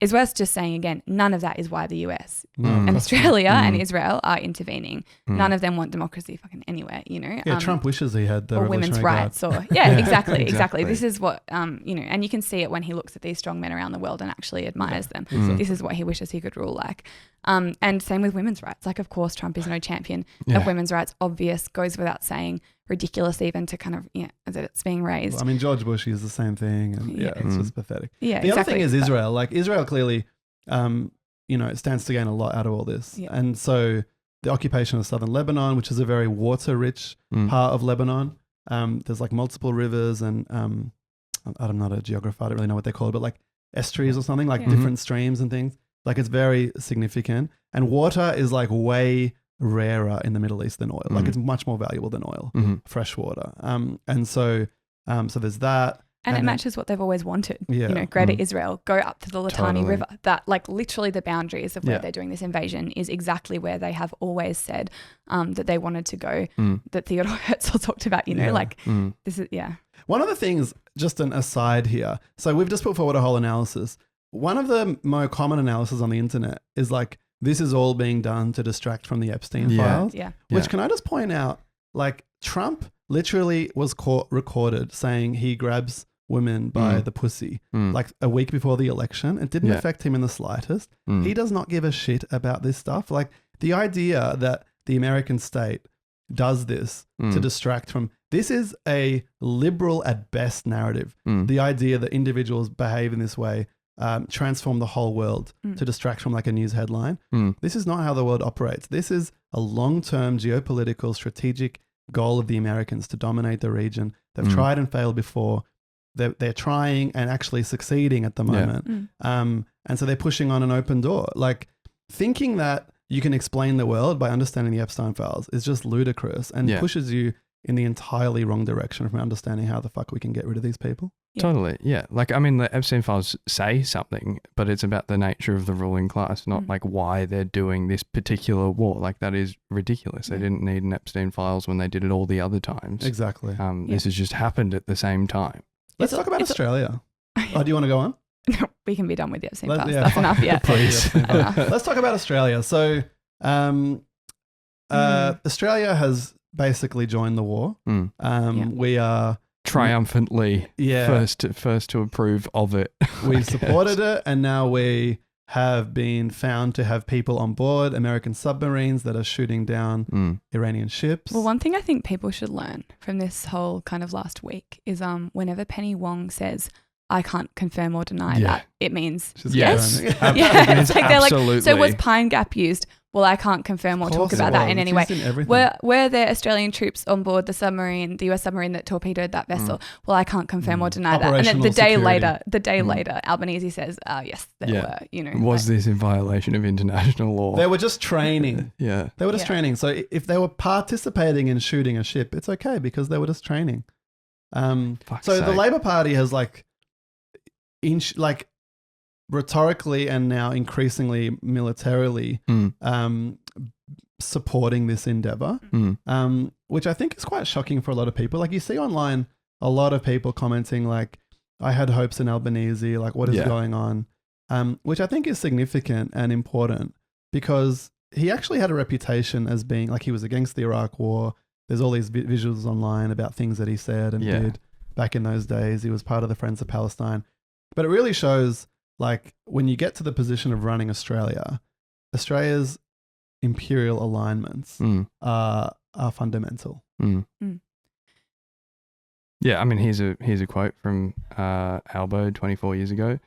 it's worth just saying again, none of that is why the US Mm. and Australia and Israel are intervening. None of them want democracy fucking anywhere, Yeah, Trump wishes he had the or women's Revolutionary rights or exactly. Exactly. This is what and you can see it when he looks at these strong men around the world and actually admires them. This is what he wishes he could rule like. And same with women's rights. Like, of course, Trump is no champion of women's rights. Obvious, goes without saying. Ridiculous even to kind of that it's being raised. I mean, George Bush is the same thing, and it's just pathetic. Yeah, the other thing is Israel. Like, Israel clearly, it stands to gain a lot out of all this, and so the occupation of southern Lebanon, which is a very water-rich part of Lebanon. There's like multiple rivers, and I'm not a geographer. I don't really know what they're called, but like estuaries or something, like different streams and things. Like, it's very significant, and water is like way rarer in the Middle East than oil. Like, it's much more valuable than oil, fresh water. And so there's that. And it matches what they've always wanted. Yeah. Greater Israel, go up to the Litani Totally. River. That, like, literally the boundaries of where they're doing this invasion is exactly where they have always said that they wanted to go, that Theodore Herzl talked about, this is, One of the things, just an aside here, so we've just put forward a whole analysis. One of the more common analysis on the internet is like, this is all being done to distract from the Epstein Files. Yeah. Which, can I just point out, like, Trump literally was recorded saying he grabs women by the pussy like a week before the election. It didn't affect him in the slightest. He does not give a shit about this stuff. Like, the idea that the American state does this to distract from, this is a liberal at best narrative. The idea that individuals behave in this way transform the whole world to distract from like a news headline. This is not how the world operates. This is a long-term geopolitical strategic goal of the Americans to dominate the region. They've tried and failed before. They're trying and actually succeeding at the moment. And so they're pushing on an open door. Like, thinking that you can explain the world by understanding the Epstein Files is just ludicrous and pushes you in the entirely wrong direction from understanding how the fuck we can get rid of these people. Totally, yeah. Like, I mean, the Epstein Files say something, but it's about the nature of the ruling class, not like why they're doing this particular war. Like, that is ridiculous. They didn't need an Epstein Files when they did it all the other times. Exactly. This has just happened at the same time. Let's talk about Australia. Oh, do you want to go on? We can be done with the Epstein Let- Files. yeah, That's fuck enough. Yeah. Please. Enough. Let's talk about Australia. So, Australia has basically joined the war. We are Triumphantly first to approve of it. we supported it, and now we have been found to have people on board American submarines that are shooting down Iranian ships. Well, one thing I think people should learn from this whole kind of last week is whenever Penny Wong says, I can't confirm or deny that, it means She's Yes. confirming. yeah. It's like they're like, Absolutely. so was Pine Gap used? Well, I can't confirm or Of talk course about it that was. in any It's way. used in everything. Were there Australian troops on board the submarine, the US submarine that torpedoed that vessel? Well, I can't confirm or deny that. And then the Operational day security. later, Albanese says, yes, there were, Was this in violation of international law? They were just training. Yeah. They were just training. So if they were participating in shooting a ship, it's okay because they were just training. Fuck's So the sake. Labor Party has rhetorically and now increasingly militarily supporting this endeavor, which I think is quite shocking for a lot of people. Like, you see online a lot of people commenting like, I had hopes in Albanese, like, what is going on? Which I think is significant and important because he actually had a reputation as being like, he was against the Iraq war. There's all these visuals online about things that he said and did back in those days. He was part of the Friends of Palestine. But it really shows, like, when you get to the position of running Australia, Australia's imperial alignments are fundamental. Yeah, I mean, here's a quote from Albo 24 years ago.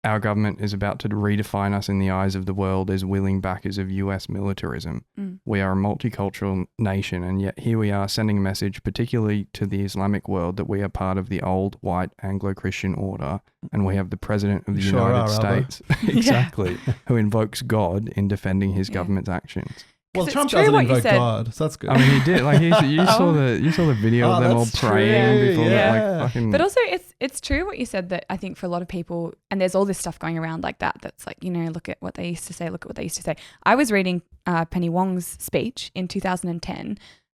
Our government is about to redefine us in the eyes of the world as willing backers of US militarism. We are a multicultural nation, and yet here we are sending a message, particularly to the Islamic world, that we are part of the old white Anglo-Christian order, and we have the President of the Sure United are, Albo. States, exactly, who invokes God in defending his government's actions. Well, 'Cause Trump it's true doesn't what you invoke said. God, so that's good. I mean, he did. Like, you saw the video of them all that's praying true, before yeah. that, like, fucking. But also, it's true what you said, that I think for a lot of people, and there's all this stuff going around like that, that's like, look at what they used to say, look at what they used to say. I was reading Penny Wong's speech in 2010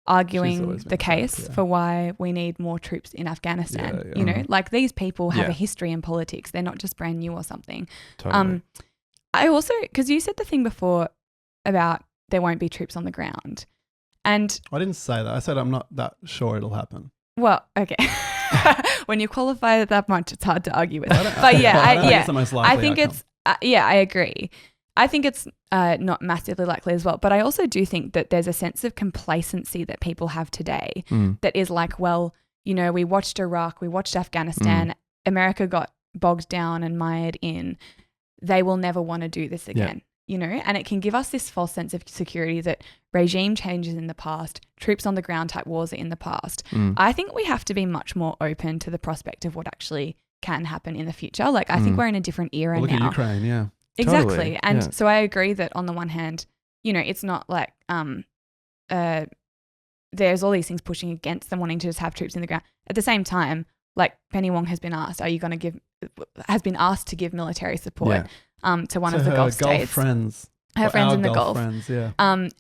arguing always the been case correct, yeah. for why we need more troops in Afghanistan. Yeah, yeah. You know, like these people have Yeah. a history in politics. They're not just brand new or something. Totally. I also, because you said the thing before about there won't be troops on the ground. And, I didn't say that. I said I'm not that sure it'll happen. well, okay. When you qualify it that much, it's hard to argue with. I don't- But yeah, I don't think yeah. it's the most likely I think outcome. it's, yeah, I agree. I think it's not massively likely as well. But I also do think that there's a sense of complacency that people have today that is like, well, you know, we watched Iraq, we watched Afghanistan, America got bogged down and mired in. They will never want to do this again, you know, and it can give us this false sense of security that regime changes in the past, troops on the ground type wars are in the past. I think we have to be much more open to the prospect of what actually can happen in the future. Like, I think we're in a different era Well, look now. at Ukraine, yeah. Exactly. Totally, And yeah. so I agree that on the one hand, you know, it's not like there's all these things pushing against them wanting to just have troops in the ground. At the same time, like Penny Wong has been asked, has been asked to give military support to one of the her Gulf states. friends. Her Or friends our in the Gulf. friends, yeah.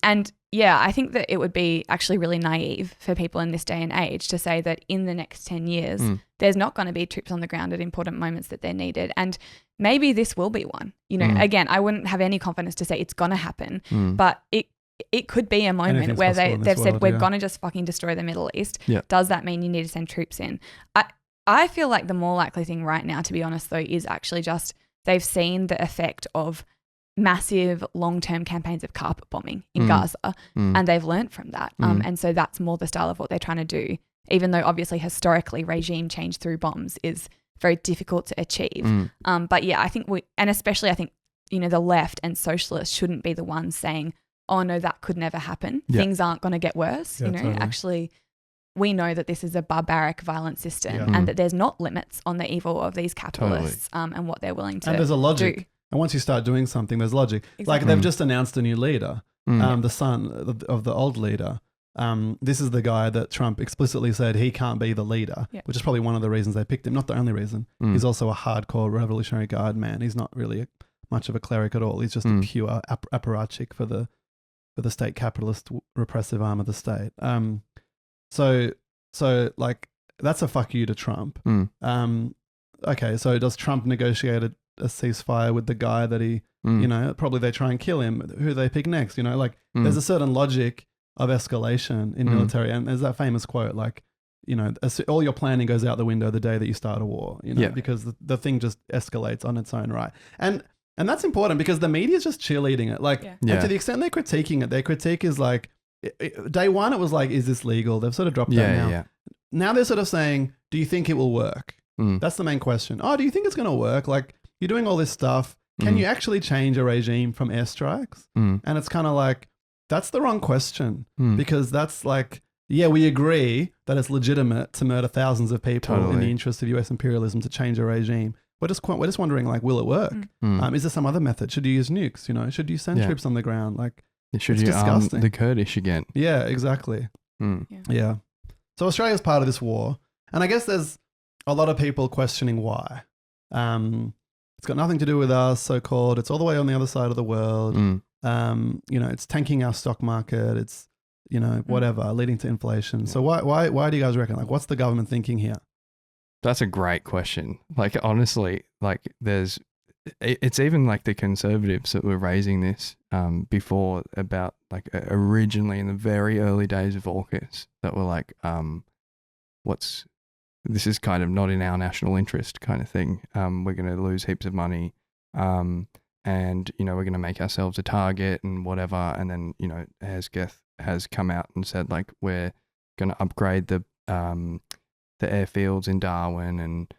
And yeah, I think that it would be actually really naive for people in this day and age to say that in the next 10 years, there's not going to be troops on the ground at important moments that they're needed. And maybe this will be one. You know, again, I wouldn't have any confidence to say it's going to happen, but it could be a moment Anything's where possible in this they've said, world, we're yeah. going to just fucking destroy the Middle East. Yeah. Does that mean you need to send troops in? I feel like the more likely thing right now, to be honest, though, is actually just they've seen the effect of massive long-term campaigns of carpet bombing in Gaza and they've learnt from that. And so that's more the style of what they're trying to do, even though obviously historically regime change through bombs is very difficult to achieve. But yeah, I think especially I think, you know, the left and socialists shouldn't be the ones saying, oh no, that could never happen. Yeah. Things aren't going to get worse. Yeah, you know, totally. actually we know that this is a barbaric, violent system Yeah. and that there's not limits on the evil of these capitalists and what they're willing to And there's a logic. do. And once you start doing something, there's logic. Like Exactly. they've just announced a new leader, the son of the old leader. This is the guy that Trump explicitly said he can't be the leader, which is probably one of the reasons they picked him. Not the only reason. He's also a hardcore Revolutionary Guard man. He's not really much of a cleric at all. He's just a pure apparatchik for the state capitalist repressive arm of the state. So like that's a fuck you to Trump. Okay, so does Trump negotiate a ceasefire with the guy that he, you know, probably they try and kill him. Who they pick next, you know, like there's a certain logic of escalation in military. And there's that famous quote, like, you know, all your planning goes out the window the day that you start a war, you know, because the thing just escalates on its own right. And that's important because the media is just cheerleading it. Like, and to the extent they're critiquing it, their critique is like, day one, it was like, is this legal? They've sort of dropped that now. Yeah. Now they're sort of saying, do you think it will work? That's the main question. Oh, do you think it's going to work? Like, you're doing all this stuff. Can you actually change a regime from airstrikes? And it's kind of like, that's the wrong question because that's like, yeah, we agree that it's legitimate to murder thousands of people in the interest of US imperialism to change a regime. We're just wondering, like, will it work? Is there some other method? Should you use nukes? You know, should you send troops on the ground? Like, Should it's you arm disgusting. the Kurdish again? Yeah, exactly. Yeah. So Australia's part of this war. And I guess there's a lot of people questioning why. It's got nothing to do with us, so-called. It's all the way on the other side of the world. You know, it's tanking our stock market. It's, you know, whatever, leading to inflation. So why do you guys reckon? Like, what's the government thinking here? That's a great question. Like, honestly, like it's even like the conservatives that were raising this before about like originally in the very early days of AUKUS that were like, this is kind of not in our national interest kind of thing. We're going to lose heaps of money. And, you know, we're going to make ourselves a target and whatever. And then, you know, Hesketh has come out and said, like, we're going to upgrade the airfields in Darwin and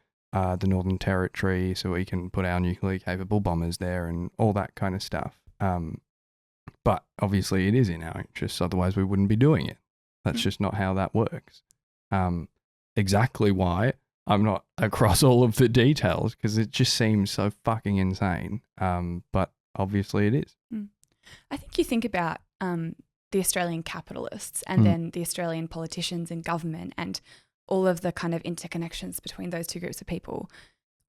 the Northern Territory so we can put our nuclear capable bombers there and all that kind of stuff. But obviously it is in our interests, otherwise we wouldn't be doing it. That's just not how that works. Exactly why I'm not across all of the details because it just seems so fucking insane. But obviously it is. I think you think about the Australian capitalists and then the Australian politicians and government and all of the kind of interconnections between those two groups of people.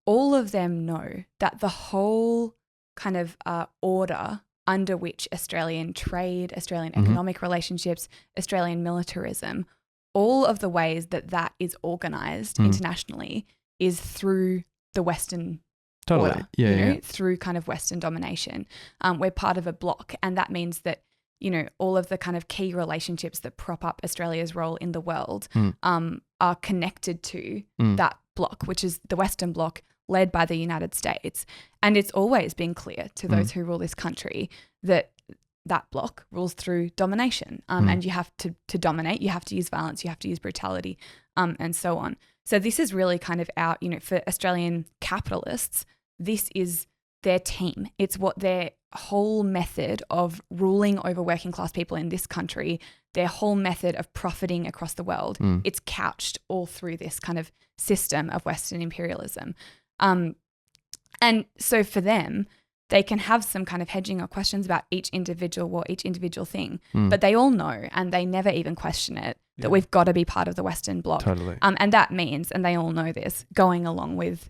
All of them know that the whole kind of order under which Australian trade, Australian economic relationships, Australian militarism, all of the ways that is organised internationally is through the Western order, through kind of Western domination. We're part of a bloc, and that means that, you know, all of the kind of key relationships that prop up Australia's role in the world are connected to that bloc, which is the Western bloc led by the United States. And it's always been clear to those who rule this country that that bloc rules through domination. And you have to dominate, you have to use violence, you have to use brutality, and so on. So this is really kind of our, you know, for Australian capitalists, this is their team. It's what their whole method of ruling over working class people in this country, their whole method of profiting across the world, it's couched all through this kind of system of Western imperialism. And so for them, they can have some kind of hedging or questions about each individual war, each individual thing, but they all know, and they never even question it, that we've got to be part of the Western bloc. Totally. And that means, and they all know this, going along with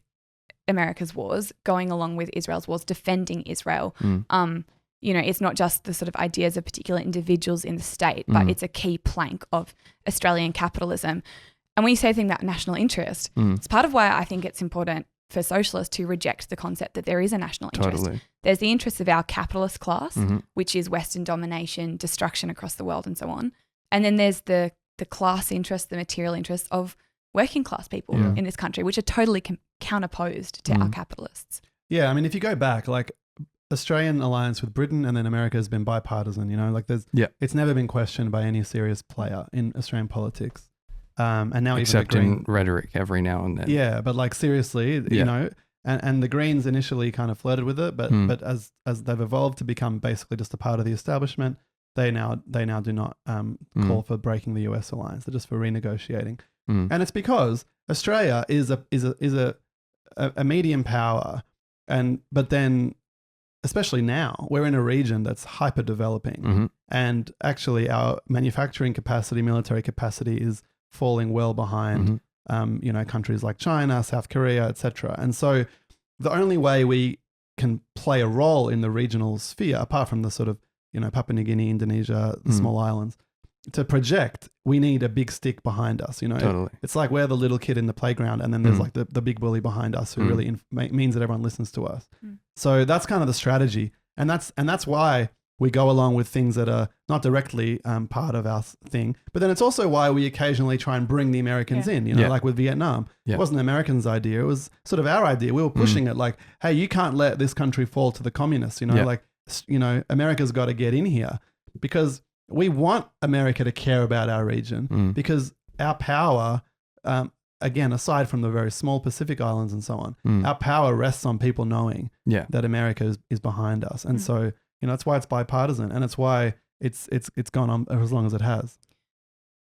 America's wars, going along with Israel's wars, defending Israel. You know, it's not just the sort of ideas of particular individuals in the state, but it's a key plank of Australian capitalism. And when you say a thing about national interest, it's part of why I think it's important for socialists to reject the concept that there is a national interest. Totally. There's the interests of our capitalist class, which is Western domination, destruction across the world, and so on. And then there's the class interest, the material interests of working class people in this country, which are totally counterposed to our capitalists. Yeah, I mean, if you go back, like Australian alliance with Britain and then America has been bipartisan, you know, like it's never been questioned by any serious player in Australian politics. And now except in rhetoric every now and then. Yeah, but like seriously, you know, and the Greens initially kind of flirted with it, but as they've evolved to become basically just a part of the establishment, they now do not call for breaking the US alliance. They're just for renegotiating. And it's because Australia is a medium power, but then especially now we're in a region that's hyper developing, and actually our manufacturing capacity, military capacity is falling well behind you know, countries like China, South Korea, etc. And so the only way we can play a role in the regional sphere, apart from the sort of, you know, Papua New Guinea, Indonesia, the small islands, to project, we need a big stick behind us, you know. Totally. It's like we're the little kid in the playground, and then there's like the big bully behind us who really means that everyone listens to us. So that's kind of the strategy, and that's why we go along with things that are not directly part of our thing. But then it's also why we occasionally try and bring the Americans in, you know, like with Vietnam. It wasn't the Americans' idea. It was sort of our idea. We were pushing it like, hey, you can't let this country fall to the communists, you know, like, you know, America's got to get in here, because we want America to care about our region, because our power, again, aside from the very small Pacific islands and so on, our power rests on people knowing that America is behind us. And so, you know, that's why it's bipartisan, and it's why it's gone on as long as it has.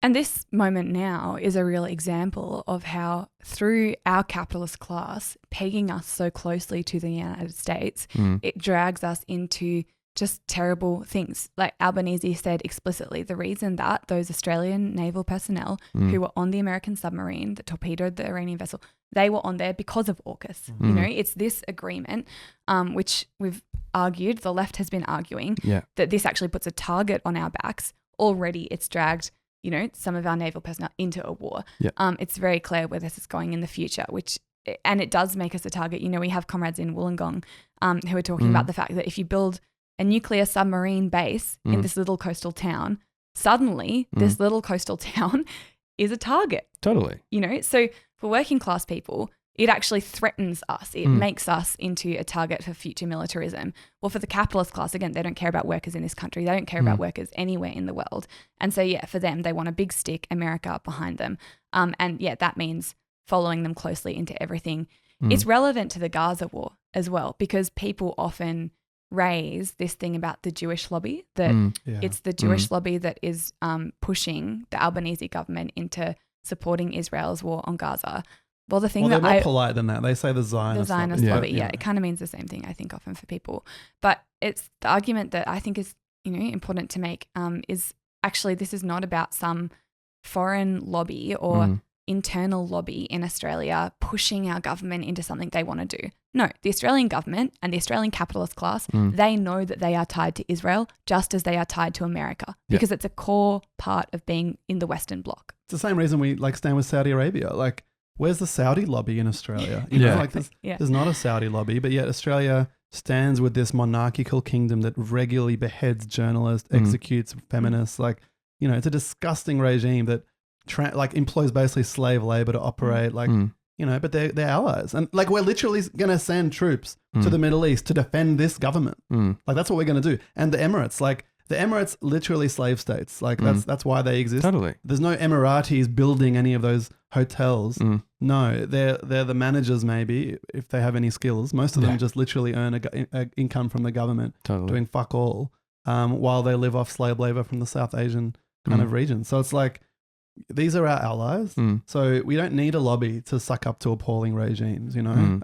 And this moment now is a real example of how, through our capitalist class pegging us so closely to the United States, it drags us into just terrible things. Like Albanese said explicitly, the reason that those Australian naval personnel who were on the American submarine that torpedoed the Iranian vessel, they were on there because of AUKUS. You know, it's this agreement, which we've argued, the left has been arguing, that this actually puts a target on our backs. Already it's dragged, you know, some of our naval personnel into a war. It's very clear where this is going in the future, and it does make us a target. You know, we have comrades in Wollongong who are talking about the fact that if you build a nuclear submarine base in this little coastal town, suddenly this little coastal town is a target. Totally. You know, so for working class people, it actually threatens us. It makes us into a target for future militarism. Well, for the capitalist class, again, they don't care about workers in this country. They don't care about workers anywhere in the world. And so, for them, they want a big stick, America, behind them. And that means following them closely into everything. It's relevant to the Gaza war as well, because people often raise this thing about the Jewish lobby, that it's the Jewish lobby that is pushing the Albanese government into supporting Israel's war on Gaza. Well, the thing they're more polite than that. They say the Zionist lobby. Yeah, it kind of means the same thing, I think, often for people. But it's the argument that I think is, you know, important to make is actually this is not about some foreign lobby or internal lobby in Australia pushing our government into something they want to do. No, the Australian government and the Australian capitalist class, they know that they are tied to Israel just as they are tied to America because it's a core part of being in the Western Bloc. It's the same reason we like stand with Saudi Arabia. Like, where's the Saudi lobby in Australia? You know, like there's not a Saudi lobby, but yet Australia stands with this monarchical kingdom that regularly beheads journalists, executes feminists. Like, you know, it's a disgusting regime that like employs basically slave labor to operate. Like, you know, but they're allies, and like we're literally going to send troops to the Middle East to defend this government. Like that's what we're going to do. And the Emirates, like the Emirates, literally slave states. Like that's why they exist. Totally. There's no Emiratis building any of those hotels. No, they're the managers maybe if they have any skills. Most of them just literally earn a income from the government doing fuck all, while they live off slave labor from the South Asian kind of region. So it's like these are our allies. So we don't need a lobby to suck up to appalling regimes. You know,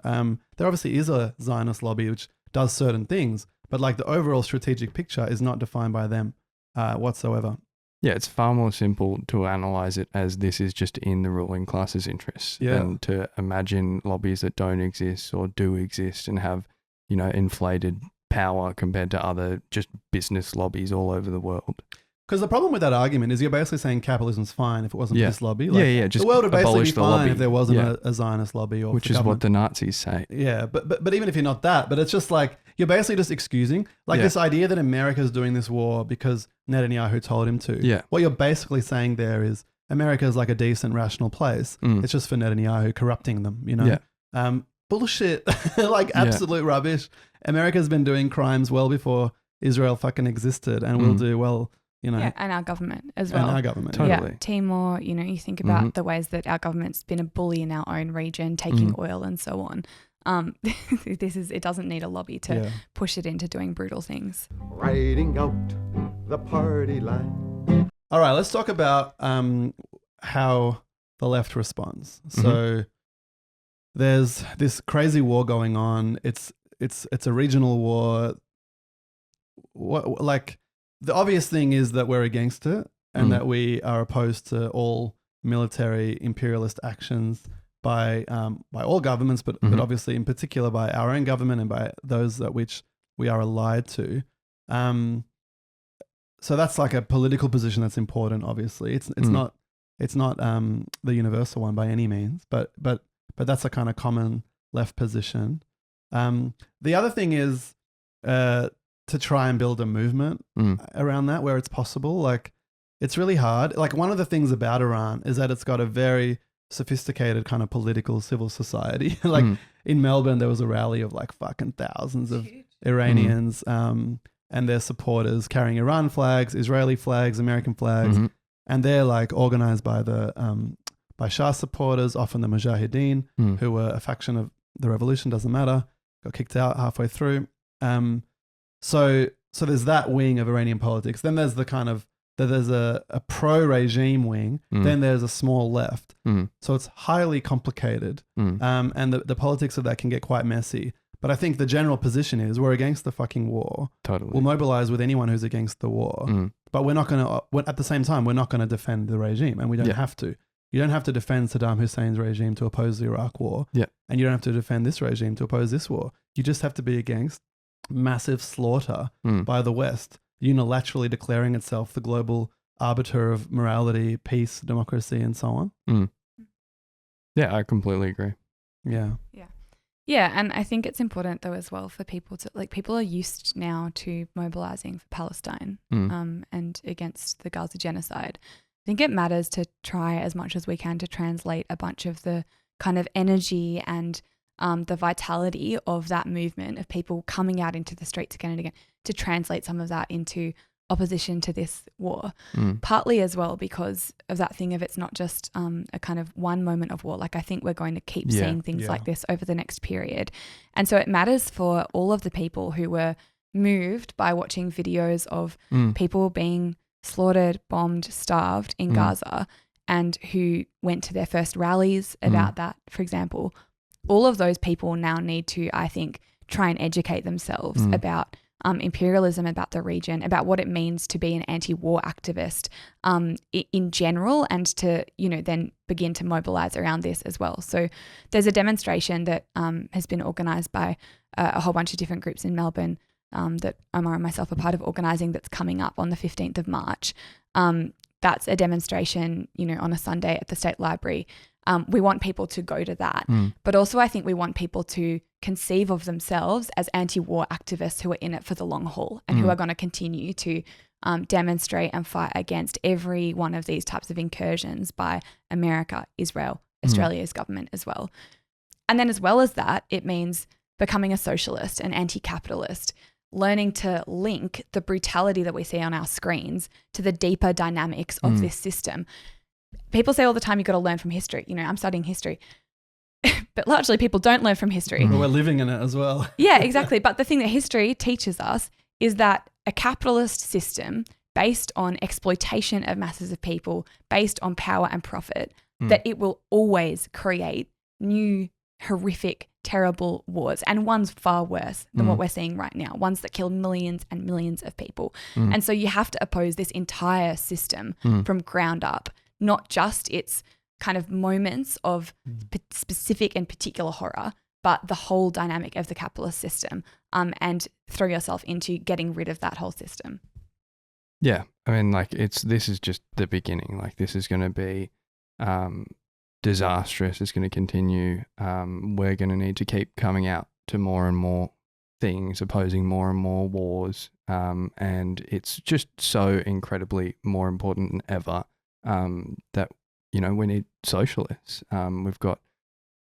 there obviously is a Zionist lobby which does certain things, but like the overall strategic picture is not defined by them whatsoever. Yeah, it's far more simple to analyze it as this is just in the ruling class's interests than to imagine lobbies that don't exist or do exist and have, you know, inflated power compared to other just business lobbies all over the world. Because the problem with that argument is you're basically saying capitalism's fine if it wasn't for this lobby. Like, just the world would basically be fine if there wasn't a Zionist lobby, or which is what the Nazis say. Yeah, but even if you're not that, but it's just like you're basically just excusing like this idea that America's doing this war because Netanyahu told him to. Yeah. What you're basically saying there is America's like a decent, rational place. It's just for Netanyahu corrupting them. You know. Yeah. Bullshit. Like absolute rubbish. America's been doing crimes well before Israel fucking existed, and will do well. You know, and our government as well. And our government. Totally. Yeah, Timor, you know, you think about the ways that our government's been a bully in our own region, taking oil and so on. It doesn't need a lobby to push it into doing brutal things. Riding out the party line. All right, let's talk about how the left responds. So there's this crazy war going on. It's a regional war. The obvious thing is that we're against it and that we are opposed to all military imperialist actions by all governments, but obviously in particular by our own government and by those that which we are allied to. So that's like a political position that's important. Obviously, it's not the universal one by any means, but that's a kind of common left position. The other thing is to try and build a movement around that where it's possible. Like, it's really hard. Like, one of the things about Iran is that it's got a very sophisticated kind of political civil society. Like in Melbourne, there was a rally of like fucking thousands of Iranians and their supporters carrying Iran flags, Israeli flags, American flags, and they're like organized by by Shah supporters, often the Mujahideen, who were a faction of the revolution. Doesn't matter. Got kicked out halfway through. So there's that wing of Iranian politics. Then there's the kind of there's a pro-regime wing. Then there's a small left. So it's highly complicated, and the politics of that can get quite messy. But I think the general position is we're against the fucking war. Totally. We'll mobilize with anyone who's against the war. But we're not going to. At the same time, we're not going to defend the regime, and we don't have to. You don't have to defend Saddam Hussein's regime to oppose the Iraq war. Yeah. And you don't have to defend this regime to oppose this war. You just have to be against massive slaughter by the West, unilaterally declaring itself the global arbiter of morality, peace, democracy, and so on. Yeah, I completely agree. Yeah, and I think it's important though as well for people to, like, people are used now to mobilizing for Palestine and against the Gaza genocide. I think it matters to try as much as we can to translate a bunch of the kind of energy and the vitality of that movement of people coming out into the streets again and again, to translate some of that into opposition to this war. Partly as well because of that thing of it's not just a kind of one moment of war. Like, I think we're going to keep seeing things like this over the next period. And so it matters for all of the people who were moved by watching videos of people being slaughtered, bombed, starved in Gaza, and who went to their first rallies about that, for example. All of those people now need to, I think, try and educate themselves about imperialism, about the region, about what it means to be an anti-war activist in general, and to, then begin to mobilize around this as well. So there's a demonstration that has been organized by a whole bunch of different groups in Melbourne that Omar and myself are part of organizing, that's coming up on the 15th of March. That's a demonstration, on a Sunday at the State Library. We want people to go to that. But also I think we want people to conceive of themselves as anti-war activists who are in it for the long haul and who are going to continue to demonstrate and fight against every one of these types of incursions by America, Israel, Australia's government as well. And then as well as that, it means becoming a socialist, an anti-capitalist, learning to link the brutality that we see on our screens to the deeper dynamics of this system. People say all the time, you've got to learn from history. I'm studying history. But largely people don't learn from history. But we're living in it as well. Yeah, exactly. But the thing that history teaches us is that a capitalist system based on exploitation of masses of people, based on power and profit, that it will always create new, horrific, terrible wars, and ones far worse than what we're seeing right now, ones that kill millions and millions of people. And so you have to oppose this entire system from ground up, not just its kind of moments of specific and particular horror, but the whole dynamic of the capitalist system, and throw yourself into getting rid of that whole system. Yeah. I mean, this is just the beginning. This is going to be disastrous. It's going to continue. We're going to need to keep coming out to more and more things, opposing more and more wars. And it's just so incredibly more important than ever that, we need socialists. We've got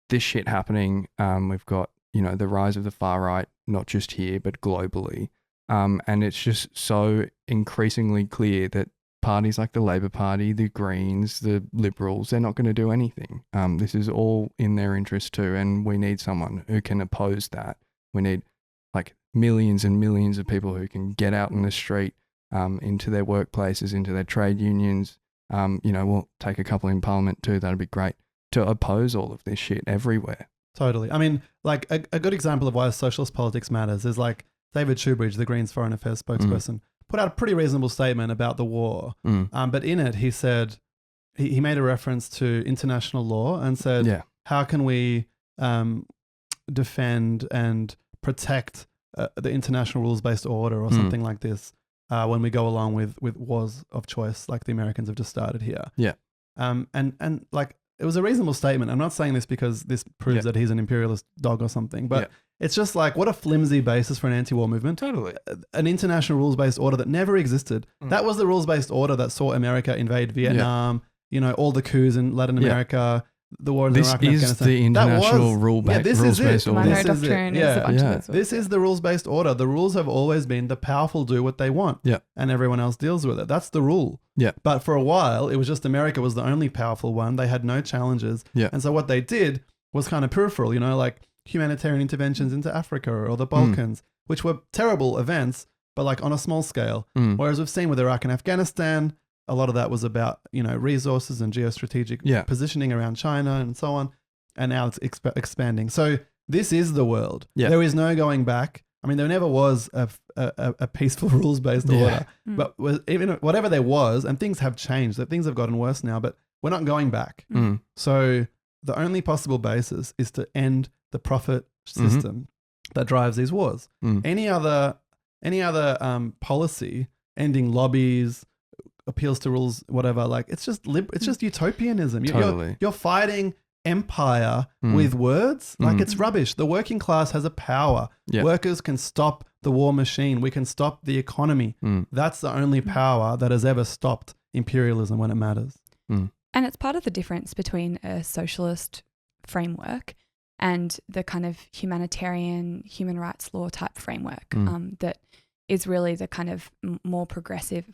this shit happening. We've got, the rise of the far right, not just here, but globally. And it's just so increasingly clear that parties like the Labor Party, the Greens, the Liberals, they're not going to do anything. This is all in their interest too, and we need someone who can oppose that. We need millions and millions of people who can get out in the street, into their workplaces, into their trade unions. We'll take a couple in Parliament too. That'd be great to oppose all of this shit everywhere. Totally. I mean, a good example of why socialist politics matters is David Shoebridge, the Greens Foreign Affairs spokesperson, put out a pretty reasonable statement about the war. But in it, he said, he made a reference to international law and said, how can we defend and protect the international rules-based order or something like this when we go along with wars of choice like the Americans have just started here. Yeah. It was a reasonable statement. I'm not saying this because this proves that he's an imperialist dog or something, but it's just what a flimsy basis for an anti-war movement. Totally. An international rules-based order that never existed. That was the rules-based order that saw America invade Vietnam, all the coups in Latin America, the war in Iraq and Afghanistan. This is the international rules-based order. Monroe Doctrine is a bunch of those. This is the rules-based order. The rules have always been the powerful do what they want and everyone else deals with it. That's the rule. Yeah. But for a while, it was just America was the only powerful one. They had no challenges. Yeah. And so what they did was kind of peripheral, humanitarian interventions into Africa or the Balkans, which were terrible events, but on a small scale. Whereas we've seen with Iraq and Afghanistan, a lot of that was about, resources and geostrategic positioning around China and so on. And now it's expanding. So this is the world. Yeah. There is no going back. I mean, there never was a peaceful rules-based order. But even whatever there was, and things have changed, that things have gotten worse now, but we're not going back. So the only possible basis is to end the profit system that drives these wars. Any other policy, ending lobbies, appeals to rules, whatever, it's just utopianism. You're fighting empire with words. It's rubbish. The working class has a power. Workers can stop the war machine. We can stop the economy. That's the only power that has ever stopped imperialism when it matters. And it's part of the difference between a socialist framework and the kind of humanitarian human rights law type framework that is really the kind of more progressive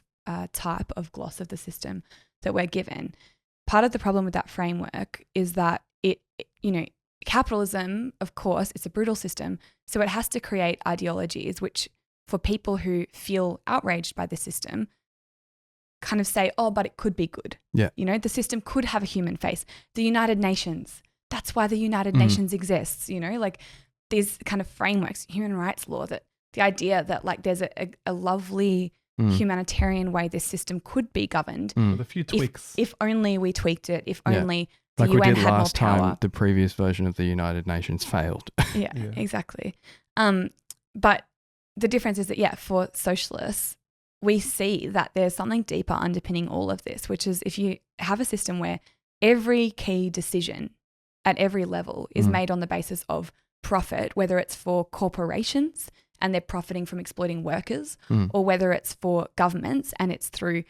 type of gloss of the system that we're given. Part of the problem with that framework is that capitalism, of course, it's a brutal system, so it has to create ideologies which, for people who feel outraged by the system, kind of say, oh, but it could be good. Yeah. The system could have a human face. The United Nations, that's why the United Nations exists, these kind of frameworks, human rights law that the idea that like there's a lovely humanitarian way this system could be governed With a few tweaks. if only we tweaked it, if Yeah. only the Like we UN did had more last power. time, the previous version of the United Nations failed. Yeah, Yeah. exactly. But the difference is that, yeah, for socialists, we see that there's something deeper underpinning all of this, which is if you have a system where every key decision at every level is made on the basis of profit, whether it's for corporations and they're profiting from exploiting workers, or whether it's for governments and it's through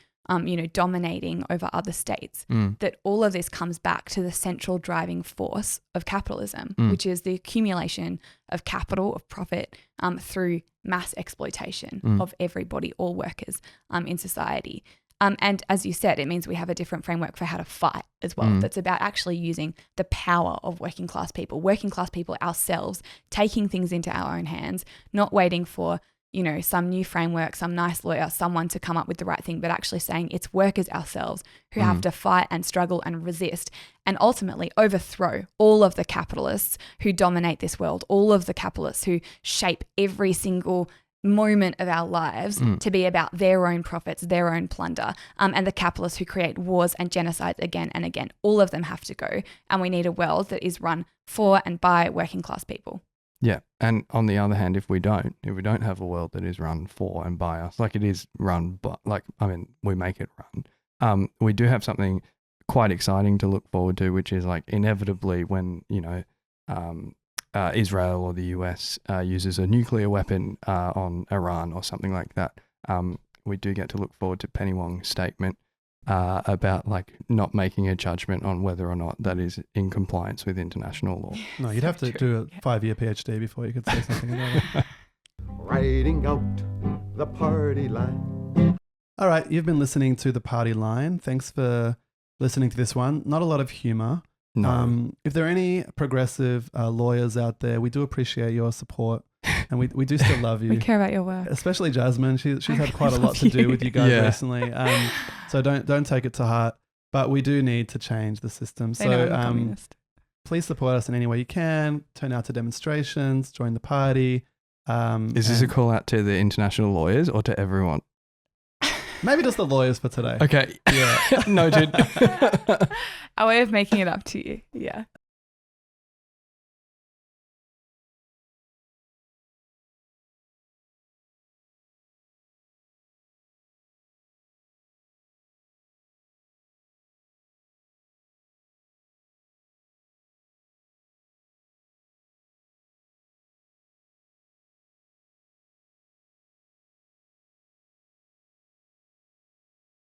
dominating over other states, that all of this comes back to the central driving force of capitalism, which is the accumulation of capital, of profit, through mass exploitation of everybody, all workers in society. And as you said, it means we have a different framework for how to fight as well. That's about actually using the power of working class people ourselves, taking things into our own hands, not waiting for some new framework, some nice lawyer, someone to come up with the right thing, but actually saying it's workers ourselves who have to fight and struggle and resist and ultimately overthrow all of the capitalists who dominate this world, all of the capitalists who shape every single moment of our lives to be about their own profits, their own plunder, and the capitalists who create wars and genocides again and again. All of them have to go. And we need a world that is run for and by working class people. Yeah. And on the other hand, if we don't have a world that is run for and by us, like it is run, but we make it run. We do have something quite exciting to look forward to, which is like inevitably when, Israel or the US uses a nuclear weapon on Iran or something like that. We do get to look forward to Penny Wong's statement about like not making a judgment on whether or not that is in compliance with international law. No, you'd have to do a 5-year PhD before you could say something about it. Riding out the party line. All right, you've been listening to The Party Line. Thanks for listening to this one. Not a lot of humour. No. If there are any progressive lawyers out there, we do appreciate your support and we do still love you. We care about your work. Especially Jasmine. She's had really quite a lot love to do you. with you guys Yeah. recently. So don't take it to heart. But we do need to change the system. They know I'm a So communist. please support us in any way you can. Turn out to demonstrations, join the party. Is this a call out to the international lawyers or to everyone? Maybe just the lawyers for today. Okay. Yeah. Noted. Our way of making it up to you. Yeah.